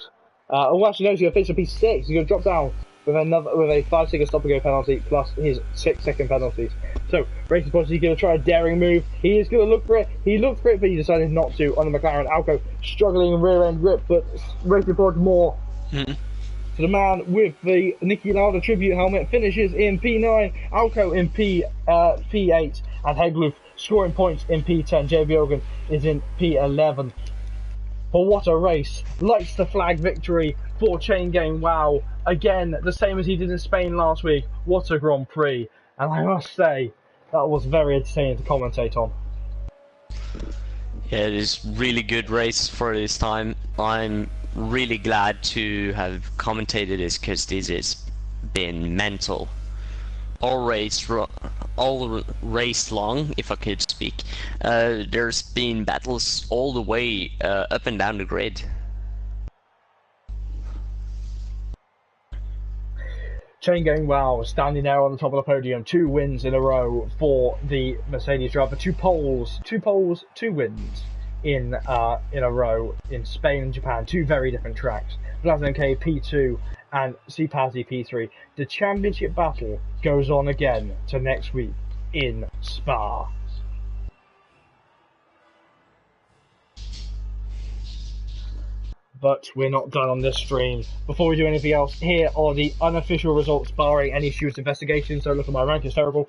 Oh, actually, no, he's going to finish in P6. He's going to drop down with a 5-second stop-and-go penalty plus his 6-second penalties. So, Racing Pods is going to try a daring move. He is going to look for it. He looked for it, but he decided not to on the McLaren. Alco struggling in rear-end grip, but Racing Pods more. So the man with the Niki Lauda tribute helmet finishes in P9, Alco in P8, and Hegloof scoring points in P10. JB Ogan is in P11. But what a race. Lights the flag victory for Chain Gang. Wow. Again, the same as he did in Spain last week. What a Grand Prix. And I must say, that was very entertaining to commentate on. Yeah, it is really good race for this time. I'm really glad to have commentated this because this has been mental. All race long, if I could speak. There's been battles all the way up and down the grid. Chain Gang, wow, standing there on the top of the podium. 2 wins in a row for the Mercedes driver. 2 poles, 2 wins in a row in Spain and Japan. 2 very different tracks. Blasmk P2 and C. Pasley P3. The championship battle goes on again to next week in Spa. But we're not done on this stream. Before we do anything else, here are the unofficial results barring any Stuart's investigation. So look at my rank, it's terrible.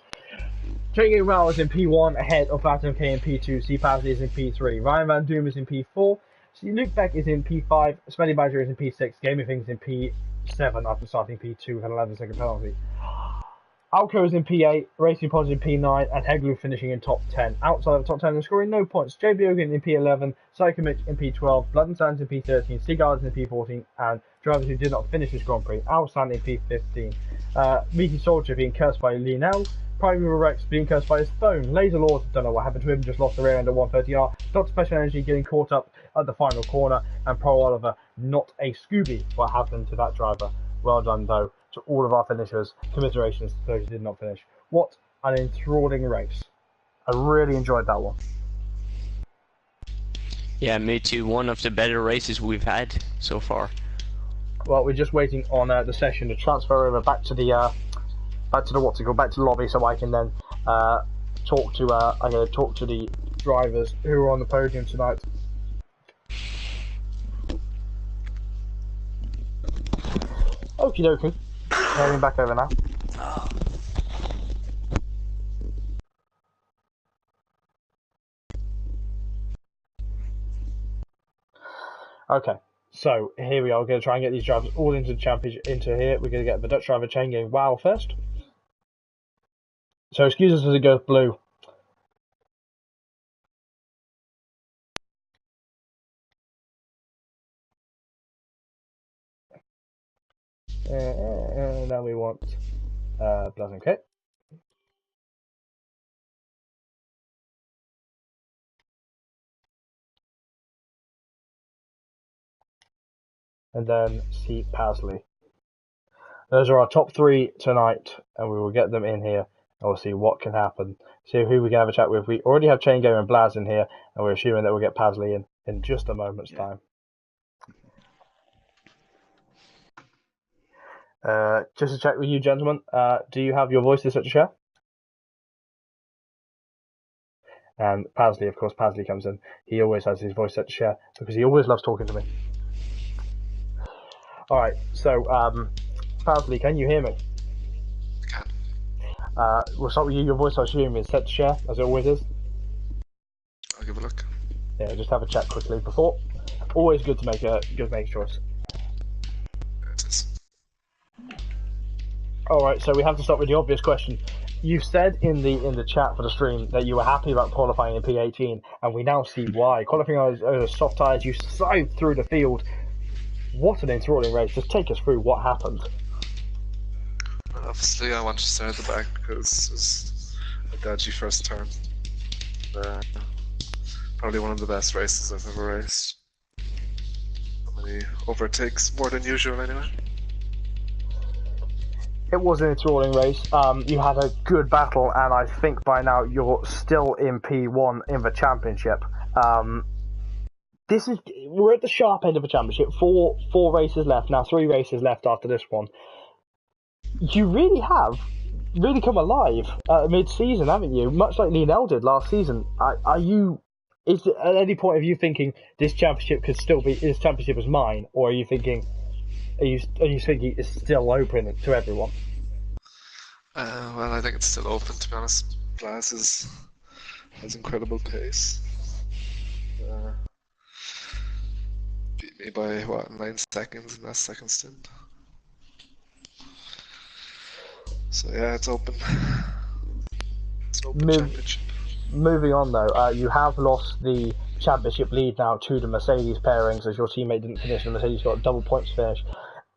Chain Gang Wow is in P1 ahead of Blasmk in P2. C. Pasley is in P3. Ryan Van Doom is in P4. Luke Beck is in P5. Smelly Badger is in P6. Gaming Things in P7 after starting P2 with an 11-second penalty. Alco is in P8, Racing Pods in P9, and Hegloof finishing in top 10. Outside of the top 10 and scoring no points, JB Ogan in P11, Psychomich in P12, Blood and Sands in P13, Seaguards in P14, and drivers who did not finish this Grand Prix, Alsan in P15. Meaty Soldier being cursed by Lionel, Primeval Rex being cursed by his phone, Laser Lord, don't know what happened to him, just lost the rear end at 130R, Dr. Special Energy getting caught up at the final corner, and Pro Oliver, not a Scooby, what happened to that driver. Well done though to all of our finishers. Commiserations to those who did not finish. What an enthralling race. I really enjoyed that one. Yeah, me too. One of the better races we've had so far. Well, we're just waiting on the session to transfer over back to the what's it called, back to the lobby, so I can then talk to I'm going to talk to the drivers who are on the podium tonight. Okie dokie. Heading back over now. Okay, so here we are. We're going to try and get these drivers all into the championship, into here. We're going to get the Dutch driver Chain Gang Wow first. So excuse us as it goes blue. Then we want Blasmk. And then C. Pasley. Those are our top 3 tonight, and we will get them in here, and we'll see what can happen. See who we can have a chat with. We already have Chain Gang and Blaz in here, and we're assuming that we'll get Pasley in just a moment's time. Just to check with you, gentlemen, do you have your voices set to share? And Pasley, of course, Pasley comes in. He always has his voice set to share because he always loves talking to me. Alright, so, Pasley, can you hear me? I can. We'll start with you. Your voice, I assume, is set to share, as it always is. I'll give a look. Yeah, just have a chat quickly before. Always good to make a choice. It is. Alright, so we have to start with the obvious question. You said in the chat for the stream that you were happy about qualifying in P18, and we now see why. Qualifying on soft tyres, you scythed through the field. What an enthralling race. Just take us through what happened. Well, obviously, I wanted to start at the back because it was a dodgy first turn. Probably one of the best races I've ever raced. How many overtakes? More than usual, anyway. It was an enthralling race. You had a good battle, and I think by now you're still in P1 in the championship. We're at the sharp end of the championship. Four races left now. 3 races left after this one. You really have come alive mid-season, haven't you? Much like Lionel did last season. Is it, at any point of you thinking this championship is mine, or are you thinking it's still open to everyone? Well, I think it's still open, to be honest. Glass has incredible pace. Beat me by, 9 seconds in that second stint. So yeah, it's open. It's an open championship. Moving on though, you have lost the championship lead now to the Mercedes pairings as your teammate didn't finish and Mercedes got a double points finish.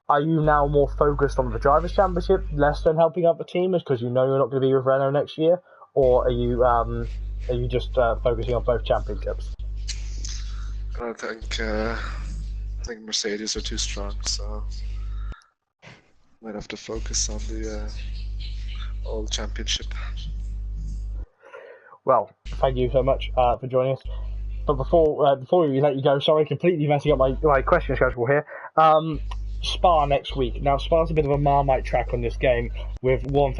Are you now more focused on the Drivers' Championship, less than helping out the team, because you know you're not going to be with Renault next year, or are you just focusing on both championships? I think Mercedes are too strong, so might have to focus on the all championship. Well, thank you so much for joining us. But before we let you go, sorry, completely messing up my question schedule here. Spa next week. Now, Spa's a bit of a Marmite track on this game with with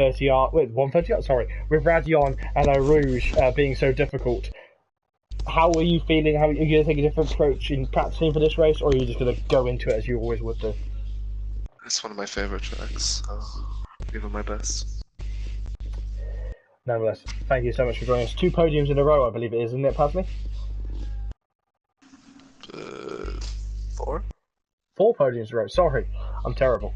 Radion and Eau Rouge being so difficult. How are you feeling? Are you going to take a different approach in practicing for this race, or are you just going to go into it as you always would do? It's one of my favourite tracks, so I'll give it my best. Nonetheless, thank you so much for joining us. 2 podiums in a row, I believe it is, isn't it, Pasley? 4? 4 podiums in a row. Sorry, I'm terrible.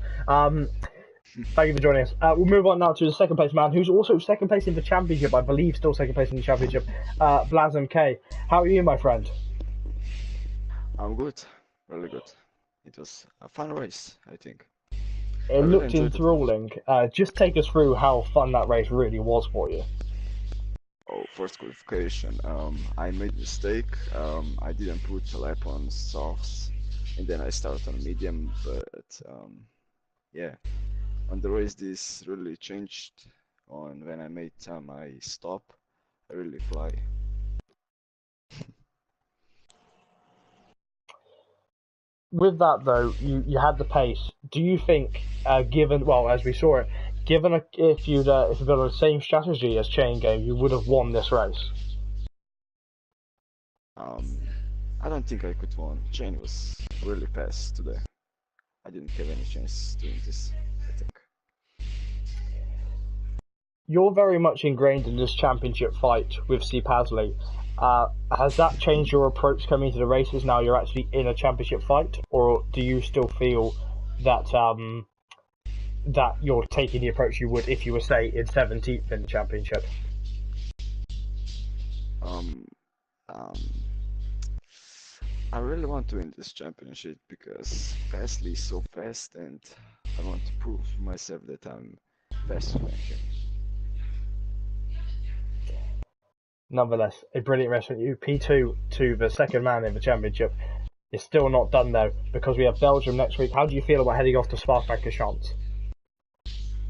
Thank you for joining us. We'll move on now to the second place man, who's also second place in the championship, I believe, still second place in the championship. Blazem K. How are you, my friend? I'm good, really good. It was a fun race, I think. It looked enthralling. Just take us through how fun that race really was for you. Oh, first qualification. I made a mistake. I didn't put a lap on softs, and then I started on medium. But yeah, on the race this really changed. On when I made my stop, I really fly. With that though, you had the pace. Do you think, as we saw it, if you'd got the same strategy as Chain Game, you would have won this race? I don't think I could win. Chain was really fast today. I didn't have any chance doing this, I think. You're very much ingrained in this championship fight with C. Pasley. Has that changed your approach coming into the races now you're actually in a championship fight, or do you still feel that that you're taking the approach you would if you were, say, in 17th in the championship? I really want to win this championship because Fastly is so fast, and I want to prove myself that I'm faster than him. Nonetheless, a brilliant race from you. P2 to the second man in the championship. It's still not done though, because we have Belgium next week. How do you feel about heading off to Spa-Francorchamps?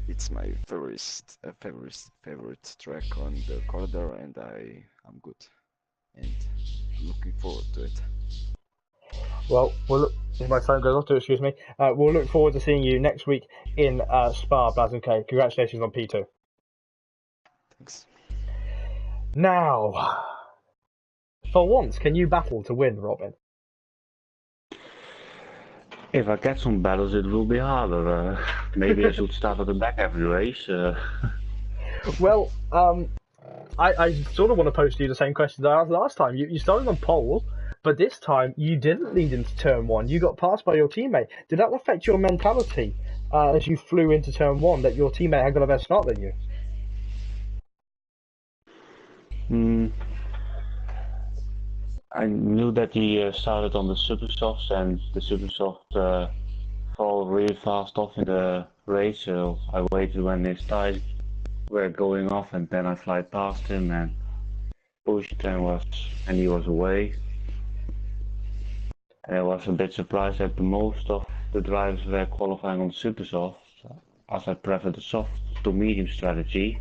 It's my favorite track on the corridor, and I'm good, and I'm looking forward to it. Well, if my phone goes off, excuse me. We'll look forward to seeing you next week in Spa, Blazem K. Congratulations on P2. Thanks. Now, For once, can you battle to win, Robin? If I get some battles, it will be harder. Maybe I should start at the back every race. Well, I sort of want to pose to you the same question that I asked last time. You started on pole, but this time you didn't lead into turn 1. You got passed by your teammate. Did that affect your mentality as you flew into turn 1, that your teammate had got a better start than you? I knew that he started on the super softs, and the super soft fall really fast off in the race, so I waited when his tires were going off, and then I fly past him and pushed and he was away. And I was a bit surprised that most of the drivers were qualifying on the super soft, as I preferred the soft to medium strategy.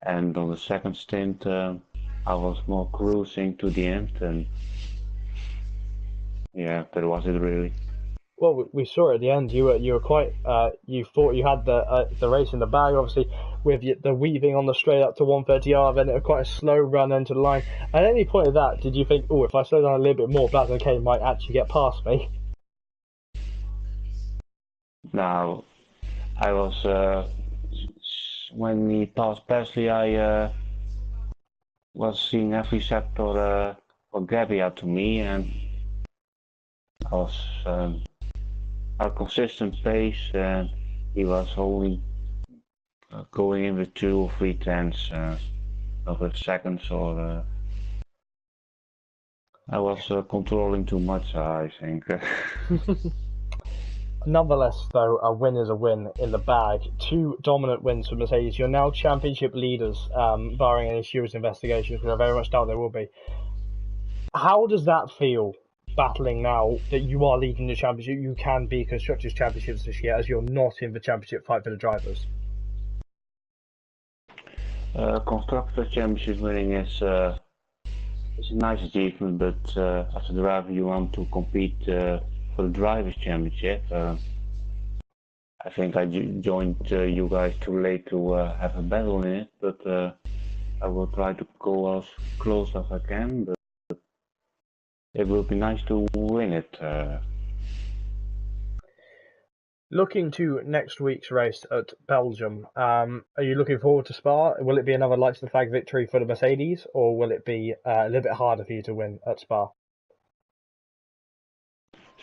And on the second stint, I was more cruising to the end, and yeah, that was it really. Well, we saw at the end you were quite you thought you had the race in the bag, obviously, with the weaving on the straight up to 130R, then it was quite a slow run into the line. At any point of that, did you think, oh, if I slow down a little bit more, Black and Kane might actually get past me? Now, I was when he passed Pasley, I was seeing every sector for Gabby out to me, and I was at a consistent pace, and he was only going in with 2 or 3 tenths, not with seconds, or I was controlling too much, I think. Nonetheless, though, a win is a win in the bag. 2 dominant wins for Mercedes. You're now championship leaders, barring any serious investigations, which I very much doubt there will be. How does that feel, battling now that you are leading the championship? You can be Constructors' Championships this year, as you're not in the championship fight for the drivers. Constructors' Championship winning is a nice achievement, but as a driver you want to compete for the Drivers' Championship. I think I joined you guys too late to have a battle in it, but I will try to go as close as I can, but it will be nice to win it. Looking to next week's race at Belgium, are you looking forward to Spa? Will it be another lights the flag victory for the Mercedes, or will it be a little bit harder for you to win at Spa?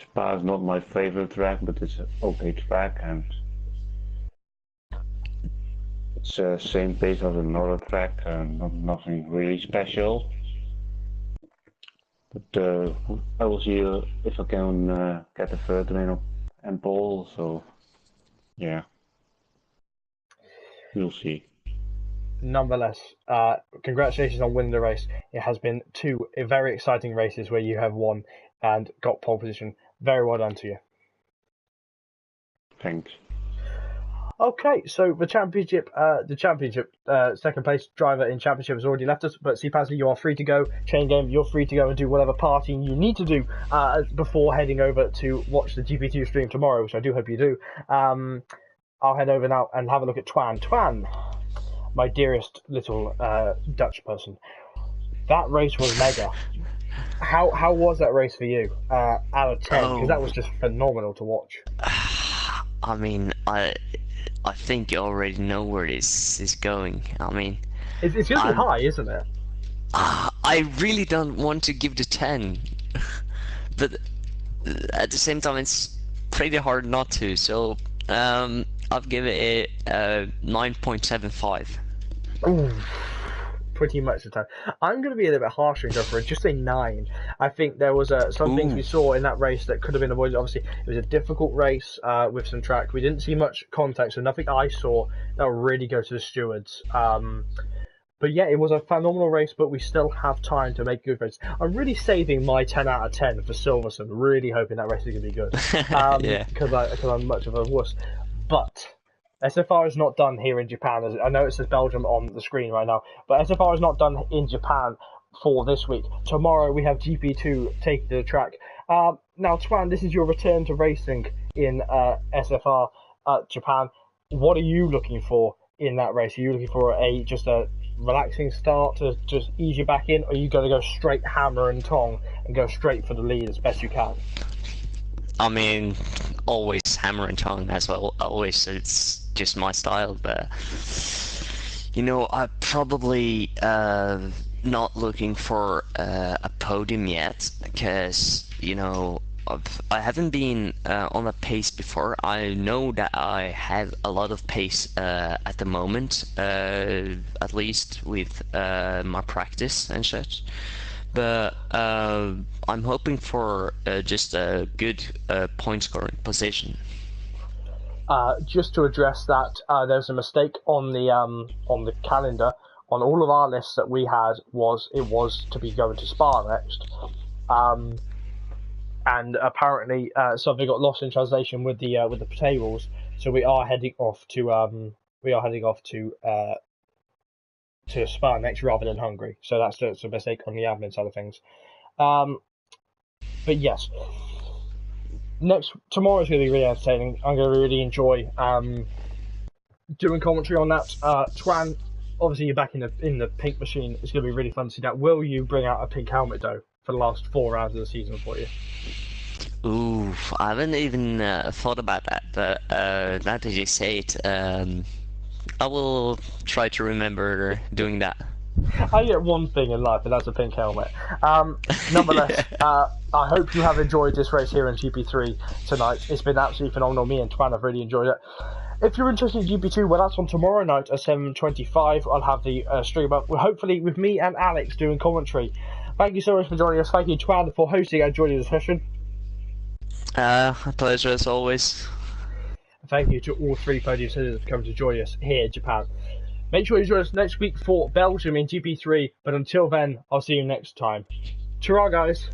Spa is not my favorite track, but it's an okay track, and it's the same pace as another track, nothing really special. But I will see if I can get the third win and pole, so yeah, we'll see. Nonetheless, congratulations on winning the race. It has been 2 very exciting races where you have won and got pole position. Very well done to you. Thanks. Okay, so the championship, second place driver in championship has already left us, but C. Pasley, you are free to go. Chain Game, you're free to go and do whatever partying you need to do before heading over to watch the GP2 stream tomorrow, which I do hope you do. I'll head over now and have a look at Twan. Twan, my dearest little Dutch person. That race was mega. How was that race for you out of 10? Because that was just phenomenal to watch. I mean, I think you already know where this is going. I mean, it's going to be high, isn't it? I really don't want to give the 10, but at the same time, it's pretty hard not to. So I'll give it a 9.75. Ooh, pretty much the time. I'm going to be a little bit harsher and go for just a 9. I think there was some things we saw in that race that could have been avoided. Obviously, it was a difficult race with some track. We didn't see much contact, so nothing I saw that would really go to the stewards. But yeah, it was a phenomenal race, but we still have time to make good races. I'm really saving my 10 out of 10 for Silverstone, really hoping that race is going to be good. Yeah. Because I'm much of a wuss. But SFR is not done here in Japan. I know it says Belgium on the screen right now, but SFR is not done in Japan for this week. Tomorrow we have GP2 taking the track. Now, Twan, this is your return to racing in SFR Japan. What are you looking for in that race? Are you looking for just a relaxing start to just ease you back in, or are you going to go straight hammer and tong and go straight for the lead as best you can? I mean, always hammer and tongue as well. Always, it's just my style. But you know, I probably not looking for a podium yet, because you know I haven't been on a pace before. I know that I have a lot of pace at the moment, at least with my practice and such. But I'm hoping for just a good point scoring position. Just to address that, there's a mistake on the calendar. On all of our lists that we had, it was to be going to Spa next, and apparently something got lost in translation with the tables. So we are heading off to Spa next rather than Hungary. So that's a mistake on the admin side of things. But yes, tomorrow's going to be really entertaining. I'm going to really enjoy doing commentary on that. Twan, obviously you're back in the pink machine. It's going to be really fun to see that. Will you bring out a pink helmet though for the last 4 rounds of the season for you? Ooh, I haven't even thought about that, but now that you say it, I will try to remember doing that. I get one thing in life, and that's a pink helmet. Nonetheless, I hope you have enjoyed this race here in GP3 tonight. It's been absolutely phenomenal. Me and Twan have really enjoyed it. If you're interested in GP2, well, that's on tomorrow night at 7:25. I'll have the stream up, hopefully with me and Alex doing commentary. Thank you so much for joining us. Thank you, Twan, for hosting and joining the session. A pleasure as always. Thank you to all 3 podium sitters for coming to join us here in Japan. Make sure you join us next week for Belgium in GP3, but until then, I'll see you next time. Ta-ra, guys!